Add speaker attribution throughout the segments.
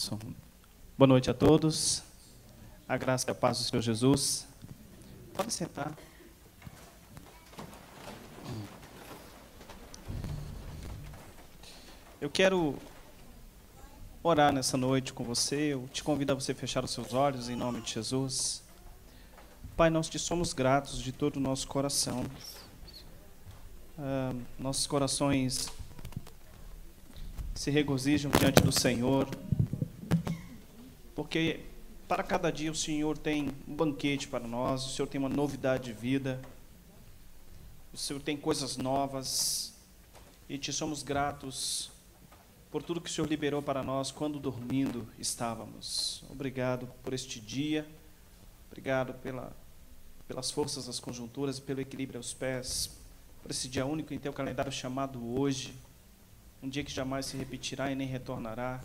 Speaker 1: Som. Boa noite a todos. A graça e a paz do Senhor Jesus. Pode sentar. Eu quero orar nessa noite com você. Eu te convido a você fechar os seus olhos em nome de Jesus. Pai, nós te somos gratos de todo o nosso coração. Nossos corações se regozijam diante do Senhor, porque para cada dia o Senhor tem um banquete para nós, o Senhor tem uma novidade de vida, o Senhor tem coisas novas, e te somos gratos por tudo que o Senhor liberou para nós quando dormindo estávamos. Obrigado por este dia, obrigado pelas forças das conjunturas e pelo equilíbrio aos pés, por esse dia único em teu calendário chamado hoje, um dia que jamais se repetirá e nem retornará.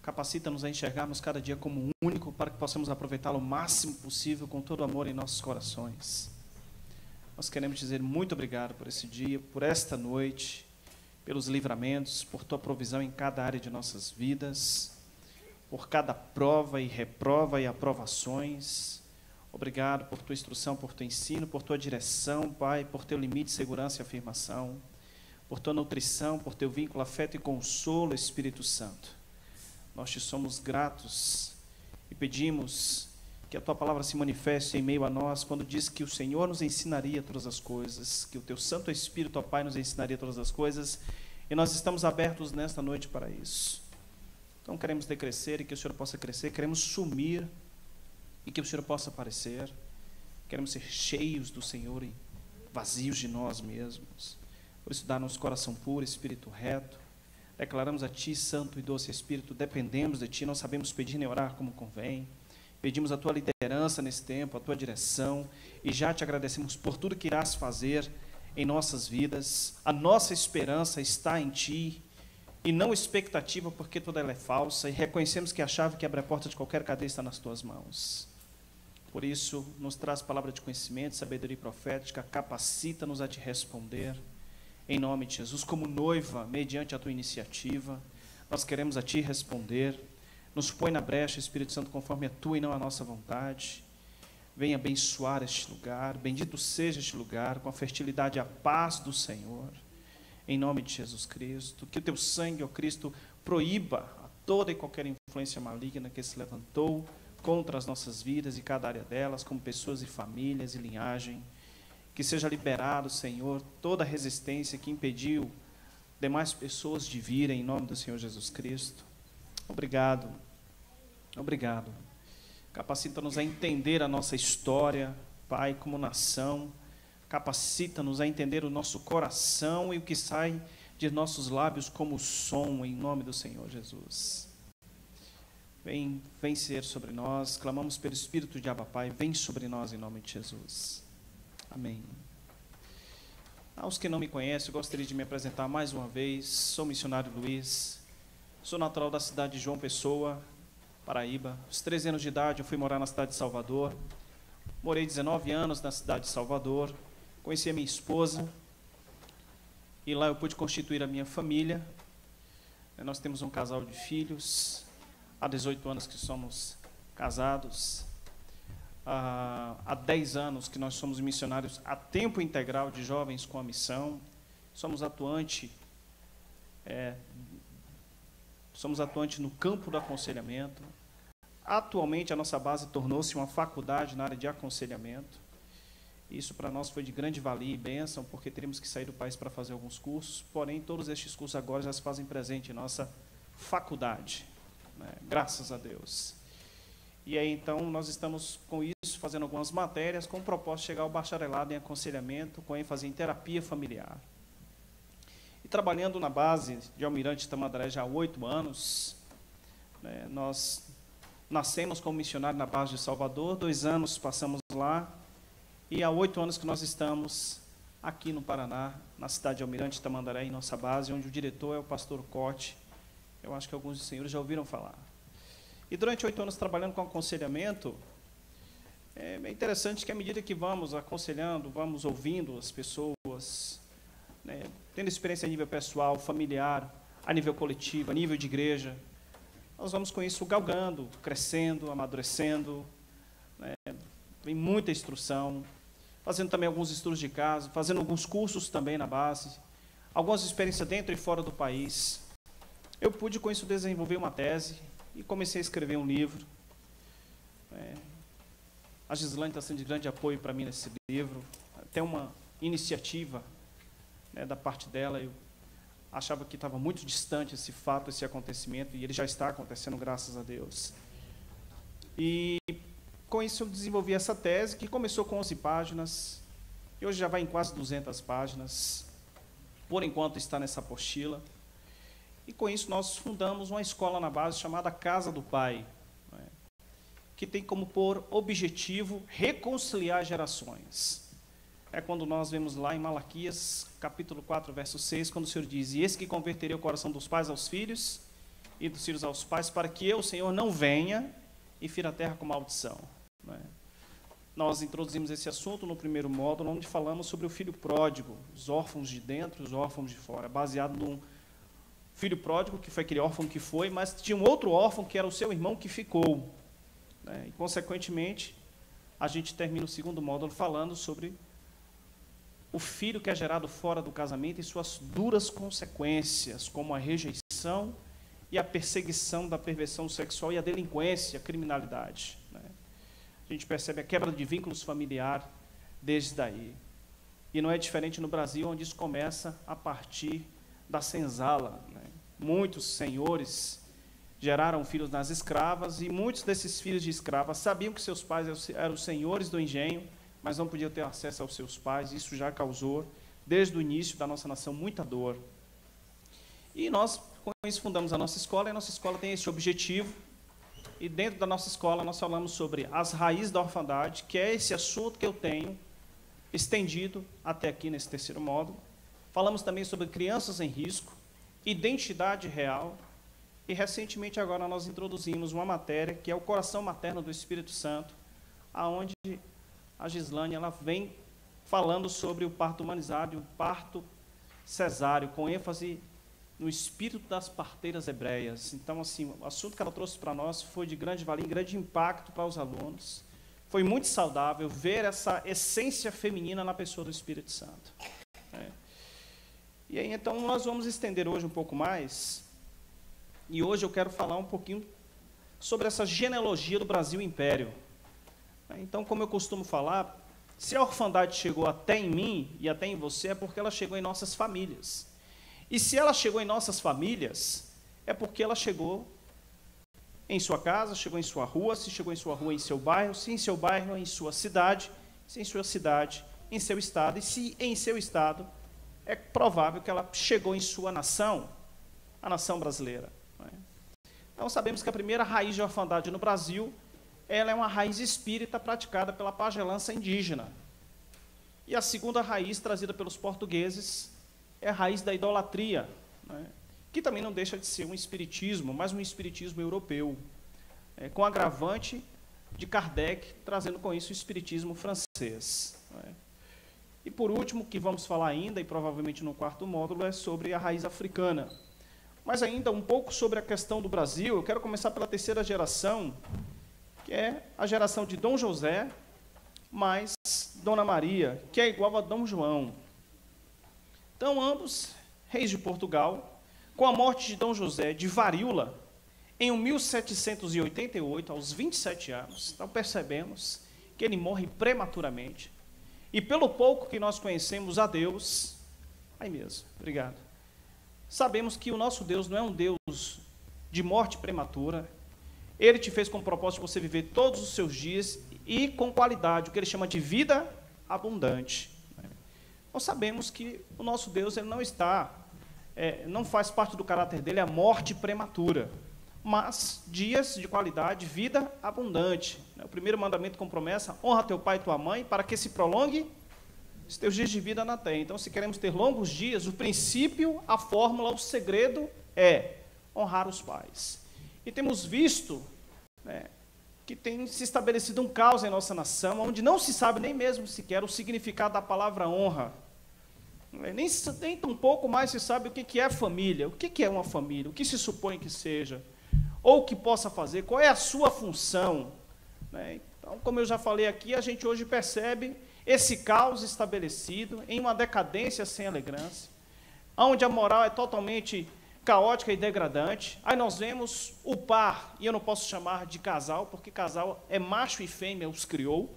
Speaker 1: Capacita-nos a enxergarmos cada dia como único, para que possamos aproveitá-lo o máximo possível com todo amor em nossos corações. Nós queremos dizer muito obrigado por esse dia, por esta noite, pelos livramentos, por tua provisão em cada área de nossas vidas, por cada prova e reprova e aprovações. Obrigado por tua instrução, por teu ensino, por tua direção, Pai, por teu limite, segurança e afirmação, por tua nutrição, por teu vínculo, afeto e consolo, Espírito Santo. Nós te somos gratos e pedimos que a tua palavra se manifeste em meio a nós, quando diz que o Senhor nos ensinaria todas as coisas, que o teu Santo Espírito, ó Pai, nos ensinaria todas as coisas, e nós estamos abertos nesta noite para isso. Então queremos decrescer e que o Senhor possa crescer, queremos sumir e que o Senhor possa aparecer, queremos ser cheios do Senhor e vazios de nós mesmos. Por isso, dá-nos coração puro, espírito reto. Declaramos a Ti, Santo e Doce Espírito, dependemos de Ti, não sabemos pedir nem orar como convém. Pedimos a Tua liderança nesse tempo, a Tua direção, e já Te agradecemos por tudo que irás fazer em nossas vidas. A nossa esperança está em Ti, e não expectativa, porque toda ela é falsa, e reconhecemos que a chave que abre a porta de qualquer cadeia está nas Tuas mãos. Por isso, nos traz palavra de conhecimento, sabedoria profética, capacita-nos a Te responder, em nome de Jesus, como noiva, mediante a tua iniciativa, nós queremos a ti responder. Nos põe na brecha, Espírito Santo, conforme a tua e não a nossa vontade. Venha abençoar este lugar, bendito seja este lugar, com a fertilidade e a paz do Senhor, em nome de Jesus Cristo. Que o teu sangue, ó Cristo, proíba a toda e qualquer influência maligna que se levantou contra as nossas vidas e cada área delas, como pessoas e famílias e linhagem. Que seja liberado, Senhor, toda a resistência que impediu demais pessoas de virem, em nome do Senhor Jesus Cristo. Obrigado, obrigado. Capacita-nos a entender a nossa história, Pai, como nação. Capacita-nos a entender o nosso coração e o que sai de nossos lábios como som, em nome do Senhor Jesus. Vem ser sobre nós, clamamos pelo Espírito de Abba Pai, vem sobre nós em nome de Jesus. Amém. Aos que não me conhecem, eu gostaria de me apresentar mais uma vez. Sou missionário Luiz, sou natural da cidade de João Pessoa, Paraíba. Aos 13 anos de idade eu fui morar na cidade de Salvador. Morei 19 anos na cidade de Salvador. Conheci a minha esposa e lá eu pude constituir a minha família. Nós temos um casal de filhos. Há 18 anos que somos casados. Há 10 anos que nós somos missionários a tempo integral de jovens com a missão. Somos atuantes no campo do aconselhamento. Atualmente a nossa base tornou-se uma faculdade na área de aconselhamento. Isso para nós foi de grande valia e bênção, porque teríamos que sair do país para fazer alguns cursos, porém todos estes cursos agora já se fazem presente em nossa faculdade, né? Graças a Deus. E aí, então, nós estamos com isso, fazendo algumas matérias, com o propósito de chegar ao bacharelado em aconselhamento, com ênfase em terapia familiar. E trabalhando na base de Almirante Tamandaré já há 8 anos, né, nós nascemos como missionário na base de Salvador, 2 anos passamos lá, e há 8 anos que nós estamos aqui no Paraná, na cidade de Almirante Tamandaré, em nossa base, onde o diretor é o pastor Cote. Eu acho que alguns dos senhores já ouviram falar. E durante 8 anos trabalhando com aconselhamento, é interessante que à medida que vamos aconselhando, vamos ouvindo as pessoas, né, tendo experiência a nível pessoal, familiar, a nível coletivo, a nível de igreja, nós vamos com isso galgando, crescendo, amadurecendo, né? Tem muita instrução, fazendo também alguns estudos de caso, fazendo alguns cursos também na base, algumas experiências dentro e fora do país. Eu pude com isso desenvolver uma tese e comecei a escrever um livro. A Gislane está sendo de grande apoio para mim nesse livro, até uma iniciativa, né, da parte dela. Eu achava que estava muito distante esse fato, esse acontecimento, e ele já está acontecendo, graças a Deus. E com isso eu desenvolvi essa tese, que começou com 11 páginas, e hoje já vai em quase 200 páginas, por enquanto está nessa apostila. E com isso nós fundamos uma escola na base chamada Casa do Pai, né, que tem como por objetivo reconciliar gerações. É quando nós vemos lá em Malaquias, capítulo 4, verso 6, quando o Senhor diz: "E eis que converterei o coração dos pais aos filhos, e dos filhos aos pais, para que eu, Senhor, não venha e fira a terra com maldição." Né? Nós introduzimos esse assunto no primeiro módulo, onde falamos sobre o filho pródigo, os órfãos de dentro e os órfãos de fora, baseado num filho pródigo, que foi aquele órfão que foi, mas tinha um outro órfão, que era o seu irmão, que ficou. Né? E, consequentemente, a gente termina o segundo módulo falando sobre o filho que é gerado fora do casamento e suas duras consequências, como a rejeição e a perseguição da perversão sexual e a delinquência, a criminalidade. Né? A gente percebe a quebra de vínculos familiares desde daí. E não é diferente no Brasil, onde isso começa a partir da senzala. Né? Muitos senhores geraram filhos nas escravas, e muitos desses filhos de escravas sabiam que seus pais eram os senhores do engenho, mas não podiam ter acesso aos seus pais. Isso já causou, desde o início da nossa nação, muita dor. E nós, com isso, fundamos a nossa escola, e a nossa escola tem esse objetivo. E dentro da nossa escola, nós falamos sobre as raízes da orfandade, que é esse assunto que eu tenho estendido até aqui nesse terceiro módulo. Falamos também sobre crianças em risco, identidade real, e recentemente agora nós introduzimos uma matéria que é o coração materno do Espírito Santo, aonde a Gislane, ela vem falando sobre o parto humanizado e o parto cesáreo, com ênfase no espírito das parteiras hebreias. Então, assim, o assunto que ela trouxe para nós foi de grande valia, grande impacto para os alunos. Foi muito saudável ver essa essência feminina na pessoa do Espírito Santo. Né? E aí, então, nós vamos estender hoje um pouco mais, e hoje eu quero falar um pouquinho sobre essa genealogia do Brasil Império. Então, como eu costumo falar, se a orfandade chegou até em mim e até em você, é porque ela chegou em nossas famílias. E se ela chegou em nossas famílias, é porque ela chegou em sua casa, chegou em sua rua, se chegou em sua rua, em seu bairro, se em seu bairro, em sua cidade, se em sua cidade, em seu estado, e se em seu estado, é provável que ela chegou em sua nação, a nação brasileira. Então, sabemos que a primeira raiz de orfandade no Brasil, ela é uma raiz espírita praticada pela pagelança indígena. E a segunda raiz, trazida pelos portugueses, é a raiz da idolatria, né? Que também não deixa de ser um espiritismo, mas um espiritismo europeu, com agravante de Kardec, trazendo com isso o espiritismo francês. Né? E por último, que vamos falar ainda, e provavelmente no quarto módulo, é sobre a raiz africana. Mas ainda um pouco sobre a questão do Brasil, eu quero começar pela terceira geração, que é a geração de Dom José mais Dona Maria, que é igual a Dom João. Então, ambos reis de Portugal, com a morte de Dom José de varíola, em 1788, aos 27 anos, então percebemos que ele morre prematuramente. E pelo pouco que nós conhecemos a Deus, aí mesmo, obrigado, sabemos que o nosso Deus não é um Deus de morte prematura. Ele te fez com o propósito de você viver todos os seus dias e com qualidade, o que ele chama de vida abundante. Nós sabemos que o nosso Deus, ele não está, não faz parte do caráter dele a morte prematura, mas dias de qualidade, vida abundante. O primeiro mandamento com promessa: honra teu pai e tua mãe, para que se prolongue os teus dias de vida na terra. Então, se queremos ter longos dias, o princípio, a fórmula, o segredo é honrar os pais. E temos visto, né, que tem se estabelecido um caos em nossa nação, onde não se sabe nem mesmo sequer o significado da palavra honra. Nem tão pouco mais se sabe o que é família, o que é uma família, o que se supõe que seja. ou que possa fazer, qual é a sua função, né? Então, como eu já falei aqui, a gente hoje percebe esse caos estabelecido em uma decadência sem alegrância, onde a moral é totalmente caótica e degradante. Aí nós vemos o par, e eu não posso chamar de casal, porque casal é macho e fêmea, os criou,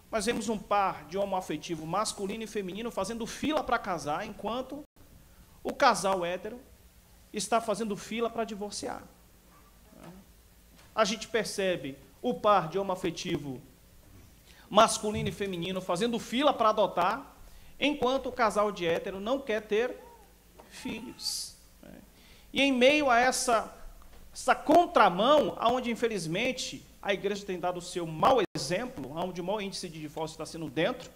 Speaker 1: mas vemos um par de homoafetivo masculino e feminino fazendo fila para casar, enquanto o casal hétero está fazendo fila para divorciar. A gente percebe o par de homoafetivo masculino e feminino fazendo fila para adotar, enquanto o casal de hétero não quer ter filhos. E em meio a essa contramão, onde infelizmente a igreja tem dado o seu mau exemplo, onde o maior índice de divórcio está sendo dentro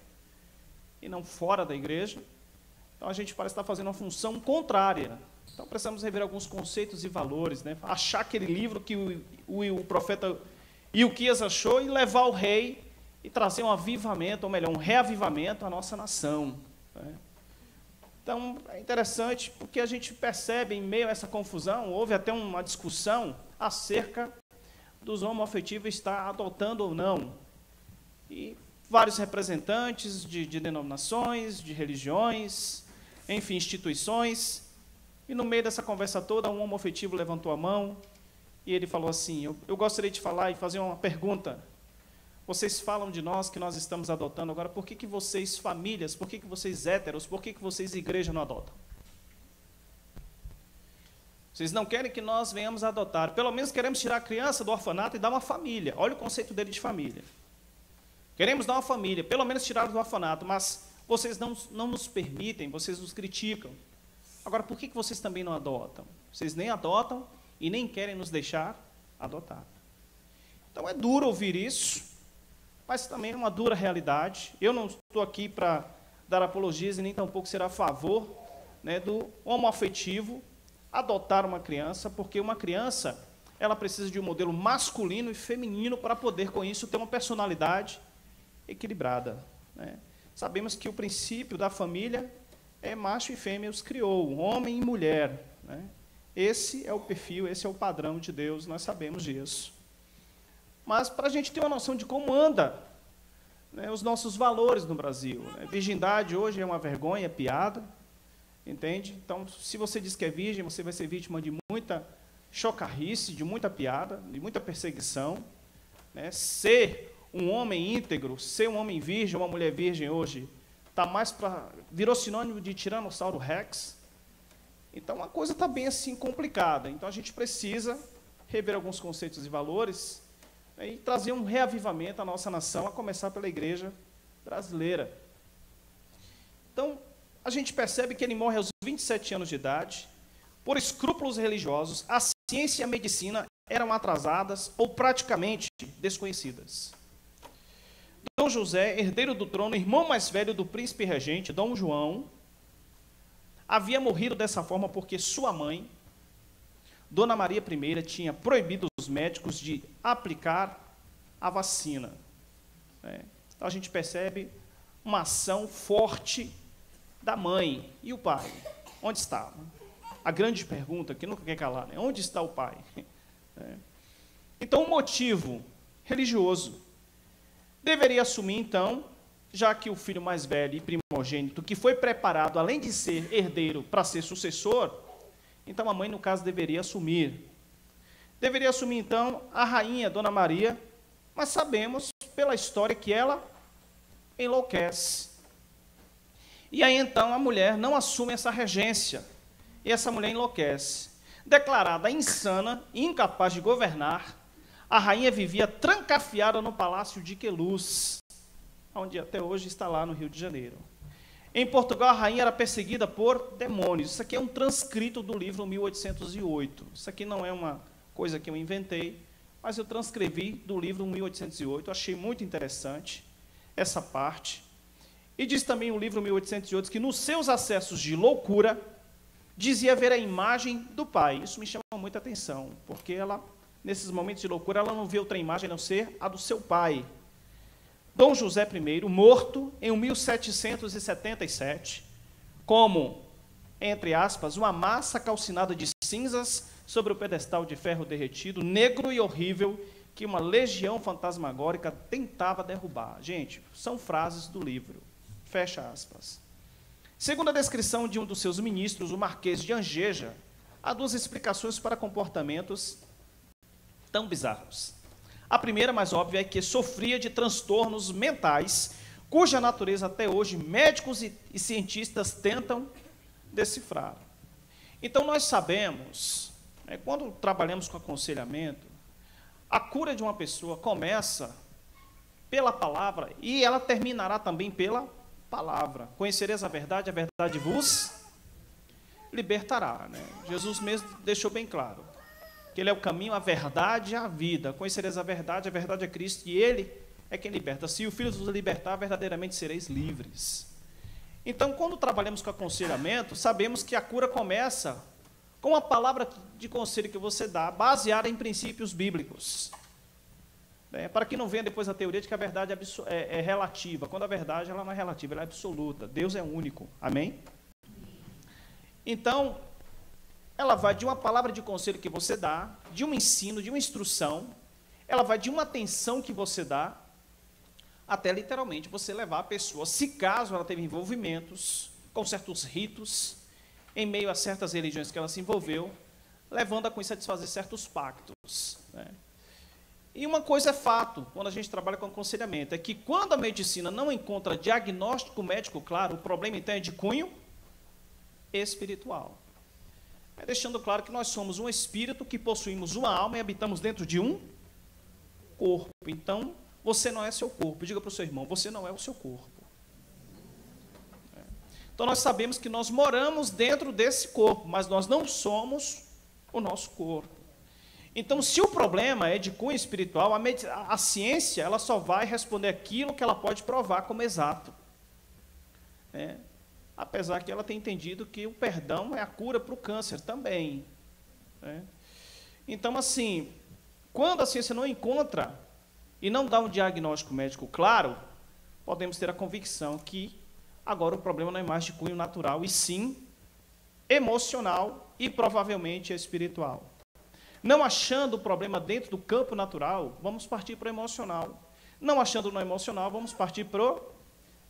Speaker 1: e não fora da igreja, então a gente parece estar fazendo uma função contrária. Então precisamos rever alguns conceitos e valores, né? Achar aquele livro que o profeta Ilquias achou e levar ao rei e trazer um avivamento, ou melhor, um reavivamento à nossa nação, né? Então, é interessante porque a gente percebe, em meio a essa confusão, houve até uma discussão acerca dos homoafetivos estar adotando ou não. E vários representantes de denominações, de religiões, enfim, instituições. E no meio dessa conversa toda, um homoafetivo levantou a mão e ele falou assim: eu gostaria de falar e fazer uma pergunta. Vocês falam de nós que nós estamos adotando, agora por que vocês, famílias, por que vocês héteros, por que vocês, igreja, não adotam? Vocês não querem que nós venhamos a adotar, pelo menos queremos tirar a criança do orfanato e dar uma família. Olha o conceito dele de família. Queremos dar uma família, pelo menos tirar do orfanato, mas vocês não nos permitem, vocês nos criticam. Agora, por que vocês também não adotam? Vocês nem adotam e nem querem nos deixar adotar. Então é duro ouvir isso, mas também é uma dura realidade. Eu não estou aqui para dar apologias e nem tampouco ser a favor, né, do homoafetivo adotar uma criança, porque uma criança ela precisa de um modelo masculino e feminino para poder, com isso, ter uma personalidade equilibrada, né? Sabemos que o princípio da família é macho e fêmea os criou, homem e mulher, né? Esse é o perfil, esse é o padrão de Deus, nós sabemos disso. Mas para a gente ter uma noção de como anda, né, os nossos valores no Brasil, né? Virgindade hoje é uma vergonha, é piada, entende? Então, se você diz que é virgem, você vai ser vítima de muita chocarrice, de muita piada, de muita perseguição, né? Ser um homem íntegro, ser um homem virgem, uma mulher virgem hoje, virou sinônimo de Tiranossauro Rex. Então, a coisa está bem assim complicada. Então, a gente precisa rever alguns conceitos e valores, né, e trazer um reavivamento à nossa nação, a começar pela igreja brasileira. Então, a gente percebe que ele morre aos 27 anos de idade, por escrúpulos religiosos, a ciência e a medicina eram atrasadas ou praticamente desconhecidas. Dom José, herdeiro do trono, irmão mais velho do príncipe regente, Dom João, havia morrido dessa forma porque sua mãe, Dona Maria I, tinha proibido os médicos de aplicar a vacina. Então, a gente percebe uma ação forte da mãe. E o pai? Onde está? A grande pergunta, que nunca quer calar, né? Onde está o pai? Então, o motivo religioso deveria assumir, então, já que o filho mais velho e primogênito, que foi preparado, além de ser herdeiro, para ser sucessor, então a mãe, no caso, deveria assumir. Deveria assumir, então, a rainha, Dona Maria, mas sabemos, pela história, que ela enlouquece. E aí, então, a mulher não assume essa regência, e essa mulher enlouquece. Declarada insana e incapaz de governar, a rainha vivia trancafiada no palácio de Queluz, onde até hoje está lá no Rio de Janeiro. Em Portugal, a rainha era perseguida por demônios. Isso aqui é um transcrito do livro 1808. Isso aqui não é uma coisa que eu inventei, mas eu transcrevi do livro 1808. Achei muito interessante essa parte. E diz também o livro 1808 que nos seus acessos de loucura, dizia ver a imagem do pai. Isso me chama muita atenção, porque ela, nesses momentos de loucura, ela não vê outra imagem a não ser a do seu pai. Dom José I, morto em 1777, como, entre aspas, uma massa calcinada de cinzas sobre o pedestal de ferro derretido, negro e horrível, que uma legião fantasmagórica tentava derrubar. Gente, são frases do livro. Fecha aspas. Segundo a descrição de um dos seus ministros, o Marquês de Angeja, há duas explicações para comportamentos tão bizarros. A primeira, mais óbvia, é que sofria de transtornos mentais, cuja natureza até hoje médicos e cientistas tentam decifrar. Então, nós sabemos, quando trabalhamos com aconselhamento, a cura de uma pessoa começa pela palavra e ela terminará também pela palavra. Conhecereis a verdade vos libertará. Jesus mesmo deixou bem claro que Ele é o caminho, a verdade e a vida. Conhecereis a verdade é Cristo e Ele é quem liberta. Se o Filho vos libertar, verdadeiramente sereis livres. Então, quando trabalhamos com aconselhamento, sabemos que a cura começa com a palavra de conselho que você dá, baseada em princípios bíblicos. Para que não venha depois a teoria de que a verdade é relativa, quando a verdade ela não é relativa, ela é absoluta. Deus é único. Amém? Então, ela vai de uma palavra de conselho que você dá, de um ensino, de uma instrução, ela vai de uma atenção que você dá, até literalmente você levar a pessoa, se caso ela teve envolvimentos com certos ritos, em meio a certas religiões que ela se envolveu, levando com isso a desfazer certos pactos. E uma coisa é fato, quando a gente trabalha com aconselhamento, é que quando a medicina não encontra diagnóstico médico claro, o problema então é de cunho espiritual. Deixando claro que nós somos um espírito que possuímos uma alma e habitamos dentro de um corpo. Então, você não é seu corpo. Diga para o seu irmão, você não é o seu corpo. Então, nós sabemos que nós moramos dentro desse corpo, mas nós não somos o nosso corpo. Então, se o problema é de cunho espiritual, a ciência ela só vai responder aquilo que ela pode provar como exato. Apesar que ela tem entendido que o perdão é a cura para o câncer também. Então, assim, quando a ciência não encontra e não dá um diagnóstico médico claro, podemos ter a convicção que agora o problema não é mais de cunho natural, e sim emocional e provavelmente espiritual. Não achando o problema dentro do campo natural, vamos partir para o emocional. Não achando no emocional, vamos partir para o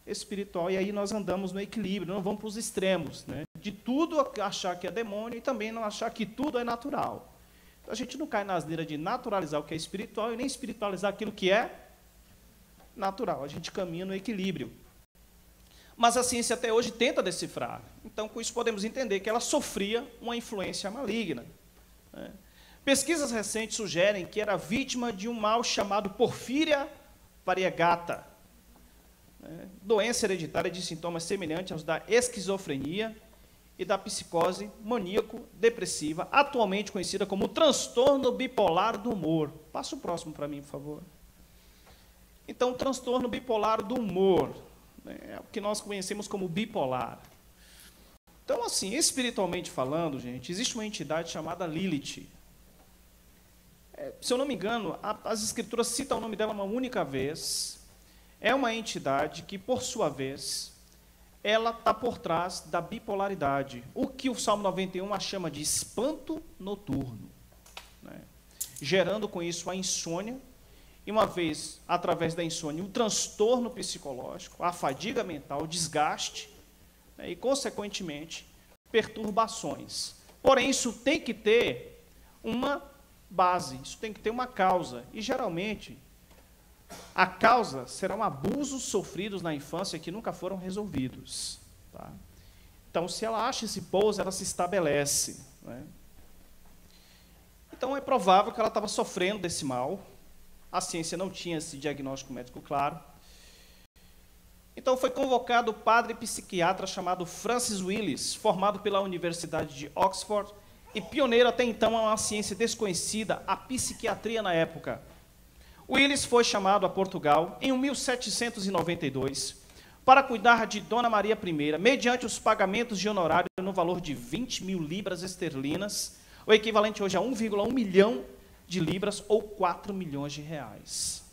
Speaker 1: espiritual, e aí nós andamos no equilíbrio, não vamos para os extremos, de tudo achar que é demônio e também não achar que tudo é natural. Então, a gente não cai na asneira de naturalizar o que é espiritual e nem espiritualizar aquilo que é natural. A gente caminha no equilíbrio. Mas a ciência até hoje tenta decifrar. Então, com isso podemos entender que ela sofria uma influência maligna. Pesquisas recentes sugerem que era vítima de um mal chamado porfíria variegata, doença hereditária de sintomas semelhantes aos da esquizofrenia e da psicose maníaco-depressiva, atualmente conhecida como transtorno bipolar do humor. Passa o próximo para mim, por favor. Então, o transtorno bipolar do humor, é o que nós conhecemos como bipolar. Então, assim, espiritualmente falando, gente, existe uma entidade chamada Lilith. Se eu não me engano, as escrituras citam o nome dela uma única vez. É uma entidade que, por sua vez, ela está por trás da bipolaridade, o que o Salmo 91 a chama de espanto noturno, gerando com isso a insônia, e uma vez, através da insônia, o transtorno psicológico, a fadiga mental, o desgaste, e, consequentemente, perturbações. Porém, isso tem que ter uma base, isso tem que ter uma causa, e, geralmente, a causa serão abusos sofridos na infância que nunca foram resolvidos. Então, se ela acha esse pouso, ela se estabelece. Então, é provável que ela estava sofrendo desse mal. A ciência não tinha esse diagnóstico médico claro. Então, foi convocado o padre psiquiatra chamado Francis Willis, formado pela Universidade de Oxford, e pioneiro até então a uma ciência desconhecida, a psiquiatria na época. Willis foi chamado a Portugal em 1792 para cuidar de Dona Maria I, mediante os pagamentos de honorário no valor de 20 mil libras esterlinas, o equivalente hoje a 1,1 milhão de libras ou 4 milhões de reais.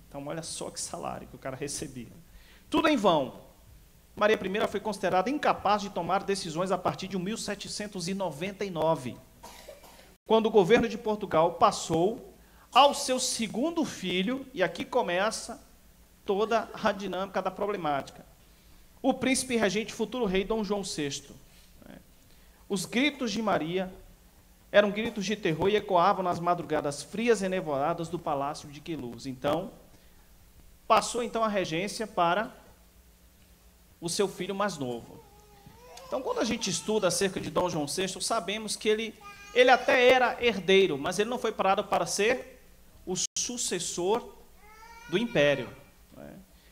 Speaker 1: Então, olha só que salário que o cara recebia. Tudo em vão. Maria I foi considerada incapaz de tomar decisões a partir de 1799. quando o governo de Portugal passou ao seu segundo filho, e aqui começa toda a dinâmica da problemática, o príncipe regente, futuro rei Dom João VI. Os gritos de Maria eram gritos de terror e ecoavam nas madrugadas frias e nevoadas do palácio de Queluz. Então, passou então a regência para o seu filho mais novo. Então, quando a gente estuda acerca de Dom João VI, sabemos que ele até era herdeiro, mas ele não foi parado para ser o sucessor do império.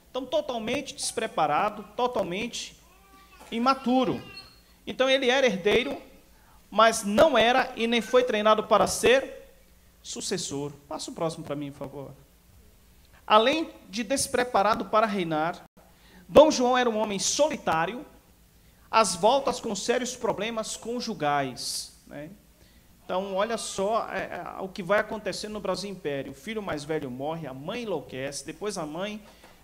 Speaker 1: Então, totalmente despreparado, totalmente imaturo. Então, ele era herdeiro, mas não era e nem foi treinado para ser sucessor. Passa o próximo para mim, por favor. Além de despreparado para reinar, Dom João era um homem solitário, às voltas com sérios problemas conjugais. Então, olha só o que vai acontecer no Brasil Império. O filho mais velho morre, a mãe enlouquece, depois a mãe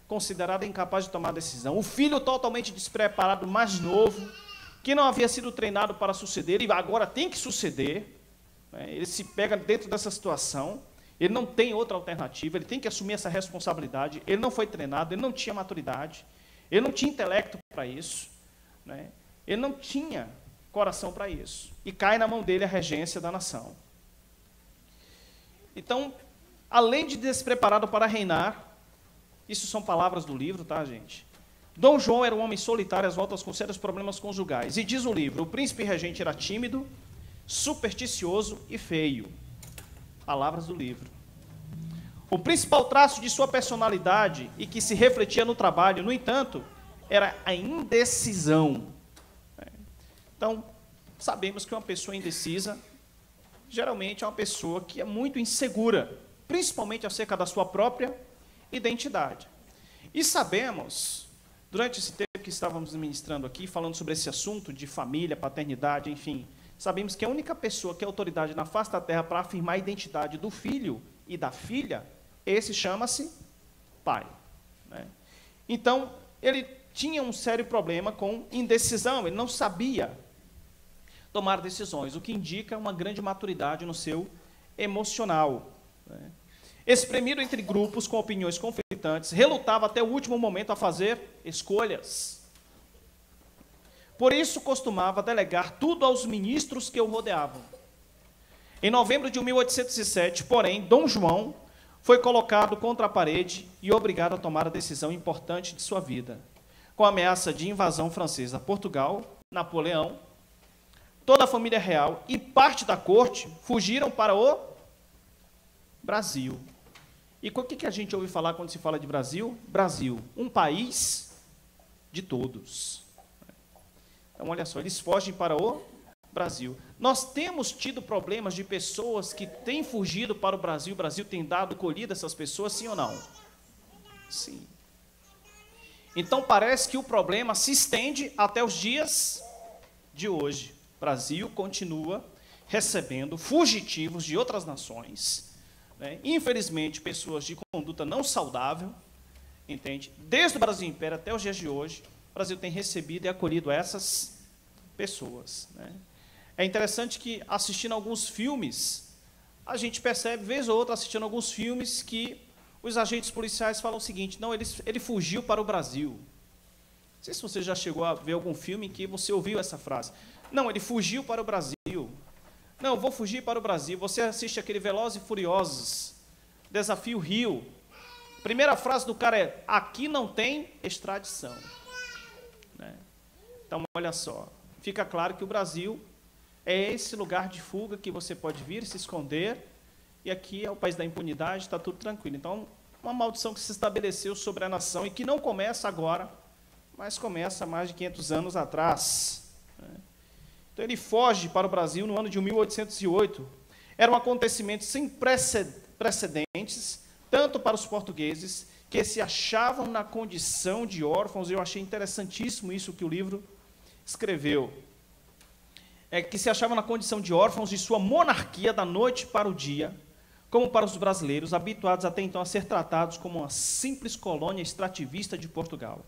Speaker 1: considerada incapaz de tomar decisão. O filho totalmente despreparado, mais novo, que não havia sido treinado para suceder e agora tem que suceder. Ele se pega dentro dessa situação, ele não tem outra alternativa, ele tem que assumir essa responsabilidade. Ele não foi treinado, ele não tinha maturidade, ele não tinha intelecto para isso, ele não tinha coração para isso. E cai na mão dele a regência da nação. Então, além de despreparado para reinar, isso são palavras do livro, tá, gente? Dom João era um homem solitário às voltas com sérios problemas conjugais. E diz o livro, o príncipe regente era tímido, supersticioso e feio. Palavras do livro. O principal traço de sua personalidade e que se refletia no trabalho, no entanto, era a indecisão. Então, sabemos que uma pessoa indecisa, geralmente é uma pessoa que é muito insegura, principalmente acerca da sua própria identidade. E sabemos, durante esse tempo que estávamos ministrando aqui, falando sobre esse assunto de família, paternidade, enfim, sabemos que a única pessoa que é autoridade na face da terra para afirmar a identidade do filho e da filha, esse chama-se pai. Então, ele tinha um sério problema com indecisão, ele não sabia tomar decisões, o que indica uma grande maturidade no seu emocional. Espremido entre grupos com opiniões conflitantes, relutava até o último momento a fazer escolhas. Por isso, costumava delegar tudo aos ministros que o rodeavam. Em novembro de 1807, porém, Dom João foi colocado contra a parede e obrigado a tomar a decisão importante de sua vida. Com a ameaça de invasão francesa a Portugal, Napoleão, toda a família real e parte da corte fugiram para o Brasil. E o que a gente ouve falar quando se fala de Brasil? Brasil, um país de todos. Então, olha só, eles fogem para o Brasil. Nós temos tido problemas de pessoas que têm fugido para o Brasil tem dado colhida a essas pessoas, sim ou não? Sim. Então, parece que o problema se estende até os dias de hoje. O Brasil continua recebendo fugitivos de outras nações, infelizmente, pessoas de conduta não saudável, entende? Desde o Brasil Império até os dias de hoje, o Brasil tem recebido e acolhido essas pessoas. É interessante que, assistindo alguns filmes, a gente percebe, vez ou outra, assistindo alguns filmes, que os agentes policiais falam o seguinte: não, ele fugiu para o Brasil. Não sei se você já chegou a ver algum filme em que você ouviu essa frase. Não, ele fugiu para o Brasil. Não, vou fugir para o Brasil. Você assiste aquele Velozes e Furiosos, Desafio Rio. Primeira frase do cara é: aqui não tem extradição. Então, olha só, fica claro que o Brasil é esse lugar de fuga que você pode vir, se esconder, e aqui é o país da impunidade, está tudo tranquilo. Então, uma maldição que se estabeleceu sobre a nação e que não começa agora, mas começa há mais de 500 anos atrás. Então, ele foge para o Brasil no ano de 1808. Era um acontecimento sem precedentes, tanto para os portugueses, que se achavam na condição de órfãos. Eu achei interessantíssimo isso que o livro escreveu. Que se achavam na condição de órfãos de sua monarquia da noite para o dia, como para os brasileiros, habituados até então a ser tratados como uma simples colônia extrativista de Portugal.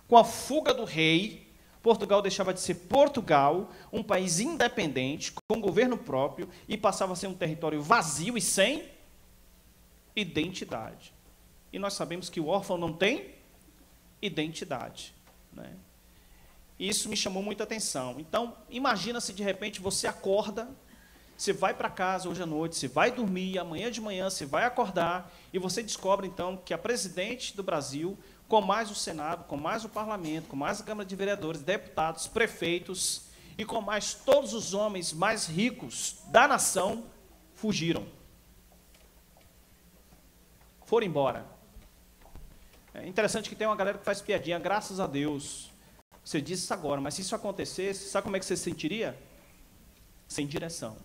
Speaker 1: Com a fuga do rei, Portugal deixava de ser Portugal, um país independente, com governo próprio, e passava a ser um território vazio e sem identidade. E nós sabemos que o órfão não tem identidade, né? Isso me chamou muita atenção. Então, imagina se de repente você acorda, você vai para casa hoje à noite, você vai dormir, amanhã de manhã você vai acordar, e você descobre, então, que a presidente do Brasil, com mais o Senado, com mais o Parlamento, com mais a Câmara de Vereadores, deputados, prefeitos, e com mais todos os homens mais ricos da nação, fugiram. Foram embora. É interessante que tem uma galera que faz piadinha, graças a Deus. Você disse isso agora, mas se isso acontecesse, sabe como é que você se sentiria? Sem direção.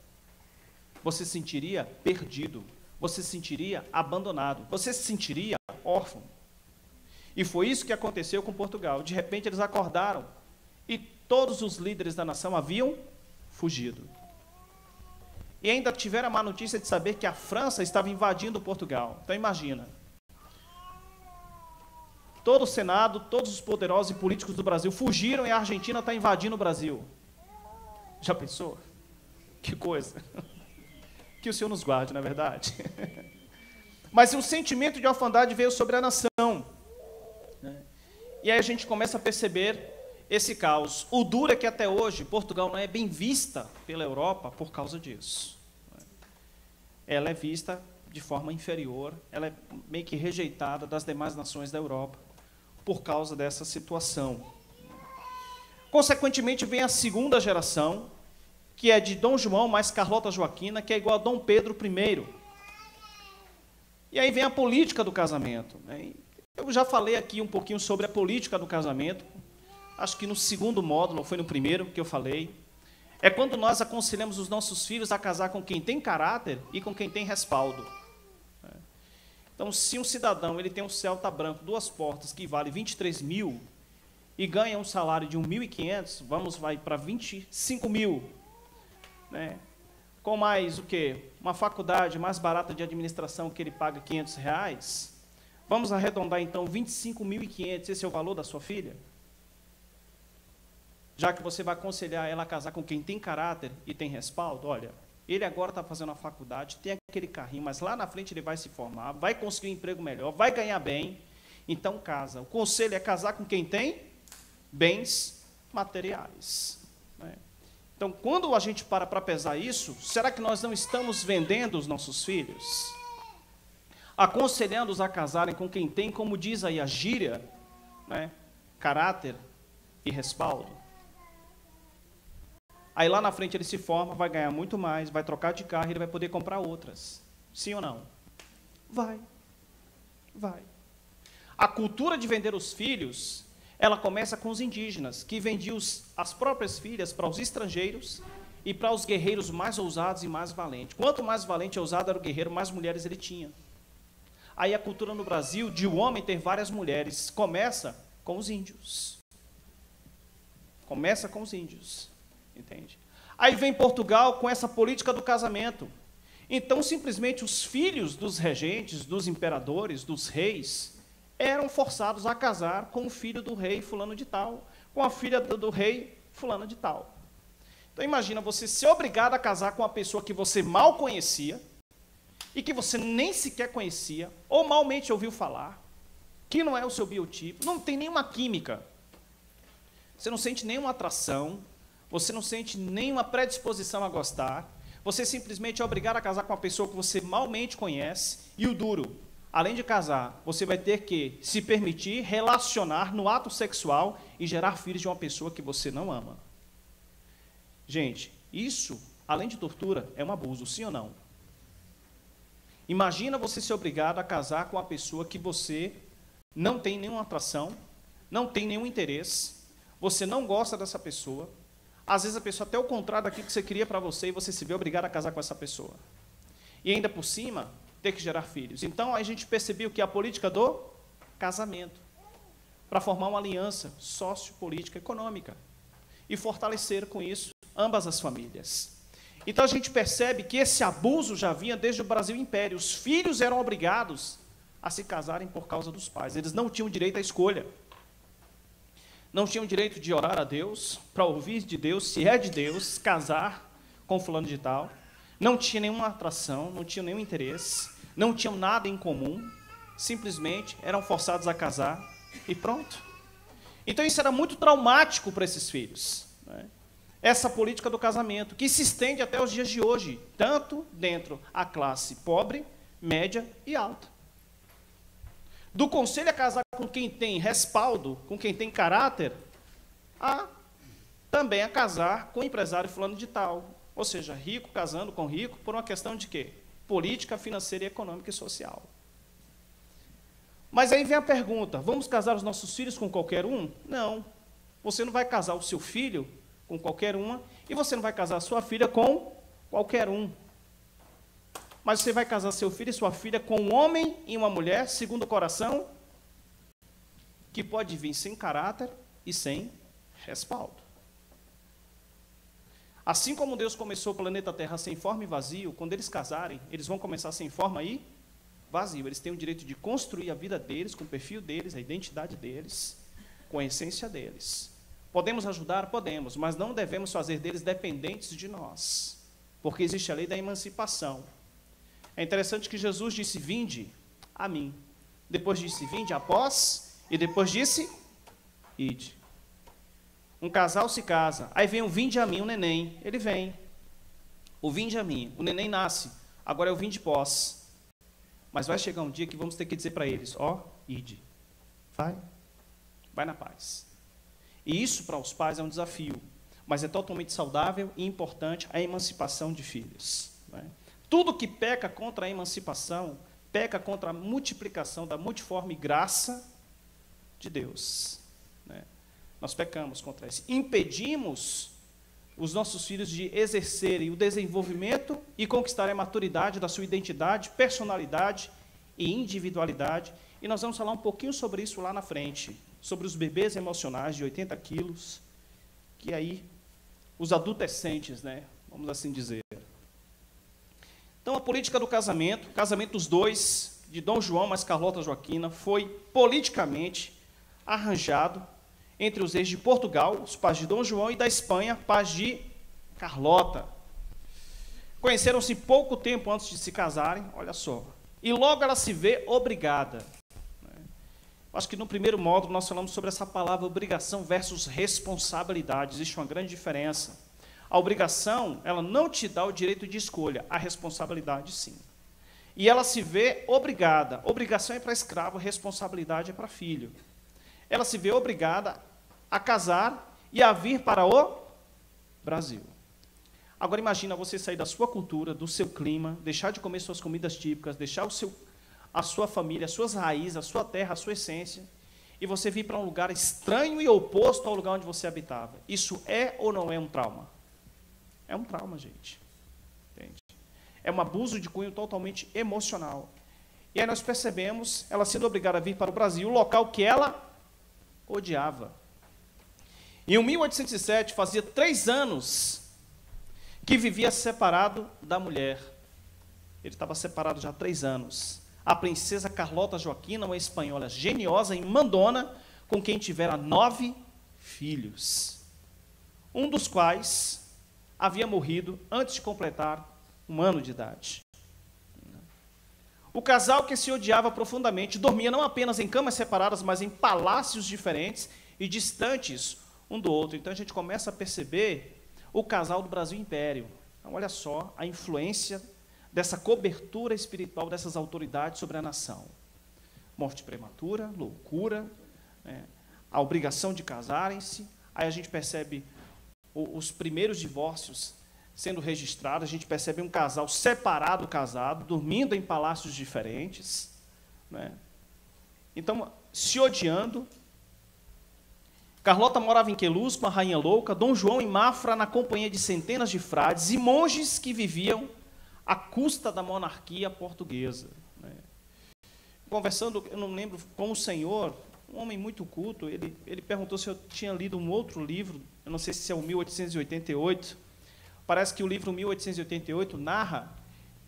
Speaker 1: Você se sentiria perdido. Você se sentiria abandonado. Você se sentiria órfão. E foi isso que aconteceu com Portugal. De repente eles acordaram e todos os líderes da nação haviam fugido. E ainda tiveram a má notícia de saber que a França estava invadindo Portugal. Então imagina. Todo o Senado, todos os poderosos e políticos do Brasil fugiram e a Argentina está invadindo o Brasil. Já pensou? Que coisa. Que o Senhor nos guarde, não é verdade? Mas o sentimento de orfandade veio sobre a nação. E aí a gente começa a perceber esse caos. O duro é que até hoje Portugal não é bem vista pela Europa por causa disso. Ela é vista de forma inferior, ela é meio que rejeitada das demais nações da Europa por causa dessa situação. Consequentemente, vem a segunda geração, que é de Dom João mais Carlota Joaquina, que é igual a Dom Pedro I. E aí vem a política do casamento, né? Eu já falei aqui um pouquinho sobre a política do casamento, acho que no segundo módulo, ou foi no primeiro que eu falei. É quando nós aconselhamos os nossos filhos a casar com quem tem caráter e com quem tem respaldo. Então, se um cidadão ele tem um Celta branco, 2 portas, que vale 23 mil, e ganha um salário de 1.500, vai para 25 mil, né? Com mais o quê? Uma faculdade mais barata de administração que ele paga R$500, vamos arredondar então 25.500, esse é o valor da sua filha? Já que você vai aconselhar ela a casar com quem tem caráter e tem respaldo, olha, ele agora está fazendo a faculdade, tem aquele carrinho, mas lá na frente ele vai se formar, vai conseguir um emprego melhor, vai ganhar bem, então casa. O conselho é casar com quem tem bens materiais, né? Então, quando a gente para pesar isso, será que nós não estamos vendendo os nossos filhos? Aconselhando-os a casarem com quem tem, como diz aí a gíria, né, caráter e respaldo. Aí lá na frente ele se forma, vai ganhar muito mais, vai trocar de carro e ele vai poder comprar outras. Sim ou não? Vai. A cultura de vender os filhos, ela começa com os indígenas, que vendiam as próprias filhas para os estrangeiros e para os guerreiros mais ousados e mais valentes. Quanto mais valente e ousado era o guerreiro, mais mulheres ele tinha. Aí a cultura no Brasil de o homem ter várias mulheres começa com os índios. Entende? Aí vem Portugal com essa política do casamento. Então, simplesmente, os filhos dos regentes, dos imperadores, dos reis, eram forçados a casar com o filho do rei fulano de tal, com a filha do rei fulano de tal. Então, imagina você ser obrigado a casar com uma pessoa que você mal conhecia, e que você nem sequer conhecia, ou malmente ouviu falar, que não é o seu biotipo, não tem nenhuma química, você não sente nenhuma atração, você não sente nenhuma predisposição a gostar, você simplesmente é obrigado a casar com uma pessoa que você malmente conhece, e o duro, além de casar, você vai ter que se permitir relacionar no ato sexual e gerar filhos de uma pessoa que você não ama. Gente, isso, além de tortura, é um abuso, sim ou não? Imagina você ser obrigado a casar com uma pessoa que você não tem nenhuma atração, não tem nenhum interesse, você não gosta dessa pessoa, às vezes a pessoa até o contrário daquilo que você queria para você e você se vê obrigado a casar com essa pessoa. E ainda por cima, ter que gerar filhos. Então a gente percebeu que a política do casamento, para formar uma aliança sociopolítica econômica e fortalecer com isso ambas as famílias. Então a gente percebe que esse abuso já vinha desde o Brasil Império. Os filhos eram obrigados a se casarem por causa dos pais. Eles não tinham direito à escolha. não tinham direito de orar a Deus, para ouvir de Deus, se é de Deus, casar com fulano de tal, não tinha nenhuma atração, não tinha nenhum interesse, não tinham nada em comum, simplesmente eram forçados a casar e pronto. Então isso era muito traumático para esses filhos, né? Essa política do casamento, que se estende até os dias de hoje, tanto dentro da classe pobre, média e alta. Do conselho a casar com quem tem respaldo, com quem tem caráter, a também a casar com o empresário fulano de tal. Ou seja, rico casando com rico por uma questão de quê? Política, financeira, econômica e social. Mas aí vem a pergunta, vamos casar os nossos filhos com qualquer um? Não. Você não vai casar o seu filho com qualquer uma e você não vai casar a sua filha com qualquer um. Mas você vai casar seu filho e sua filha com um homem e uma mulher, segundo o coração, que pode vir sem caráter e sem respaldo. Assim como Deus começou o planeta Terra sem forma e vazio, quando eles casarem, eles vão começar sem forma e vazio. Eles têm o direito de construir a vida deles, com o perfil deles, a identidade deles, com a essência deles. Podemos ajudar? Podemos, mas não devemos fazer deles dependentes de nós, porque existe a lei da emancipação. É interessante que Jesus disse, vinde a mim. Depois disse, vinde após, e depois disse, ide. Um casal se casa, aí vem o vinde a mim, o neném, ele vem. O vinde a mim, o neném nasce, agora é o vinde pós. Mas vai chegar um dia que vamos ter que dizer para eles, ó, ide, vai na paz. E isso para os pais é um desafio, mas é totalmente saudável e importante a emancipação de filhos, né? Tudo que peca contra a emancipação, peca contra a multiplicação da multiforme graça de Deus, né? Nós pecamos contra isso. Impedimos os nossos filhos de exercerem o desenvolvimento e conquistarem a maturidade da sua identidade, personalidade e individualidade. E nós vamos falar um pouquinho sobre isso lá na frente, sobre os bebês emocionais de 80 quilos, que aí, os adolescentes, né, vamos assim dizer. Então, a política do casamento, casamento dos dois, de Dom João mais Carlota Joaquina, foi politicamente arranjado entre os reis de Portugal, os pais de Dom João, e da Espanha, pais de Carlota. Conheceram-se pouco tempo antes de se casarem, olha só, e logo ela se vê obrigada. Acho que no primeiro módulo nós falamos sobre essa palavra obrigação versus responsabilidade, existe uma grande diferença. A obrigação, ela não te dá o direito de escolha, a responsabilidade sim. E ela se vê obrigada, obrigação é para escravo, responsabilidade é para filho. Ela se vê obrigada a casar e a vir para o Brasil. Agora imagina você sair da sua cultura, do seu clima, deixar de comer suas comidas típicas, deixar a sua família, as suas raízes, a sua terra, a sua essência, e você vir para um lugar estranho e oposto ao lugar onde você habitava. Isso é ou não é um trauma? É um trauma, gente. Entende? É um abuso de cunho totalmente emocional. E aí nós percebemos ela sendo obrigada a vir para o Brasil, local que ela odiava. Em 1807, fazia 3 anos que vivia separado da mulher. Ele estava separado já há 3 anos. A princesa Carlota Joaquina, uma espanhola geniosa e mandona, com quem tivera 9 filhos. Um dos quais havia morrido antes de completar 1 ano de idade. O casal, que se odiava profundamente, dormia não apenas em camas separadas, mas em palácios diferentes e distantes um do outro. Então a gente começa a perceber o casal do Brasil Império. Então, olha só a influência dessa cobertura espiritual dessas autoridades sobre a nação. Morte prematura, loucura, né, a obrigação de casarem-se. Aí a gente percebe os primeiros divórcios sendo registrados, a gente percebe um casal separado, casado, dormindo em palácios diferentes, né? Então, se odiando. Carlota morava em Queluz com a rainha louca, Dom João em Mafra na companhia de centenas de frades e monges que viviam à custa da monarquia portuguesa, né? Conversando, eu não lembro, com o senhor, um homem muito culto, ele perguntou se eu tinha lido um outro livro, eu não sei se é o 1888, parece que o livro 1888 narra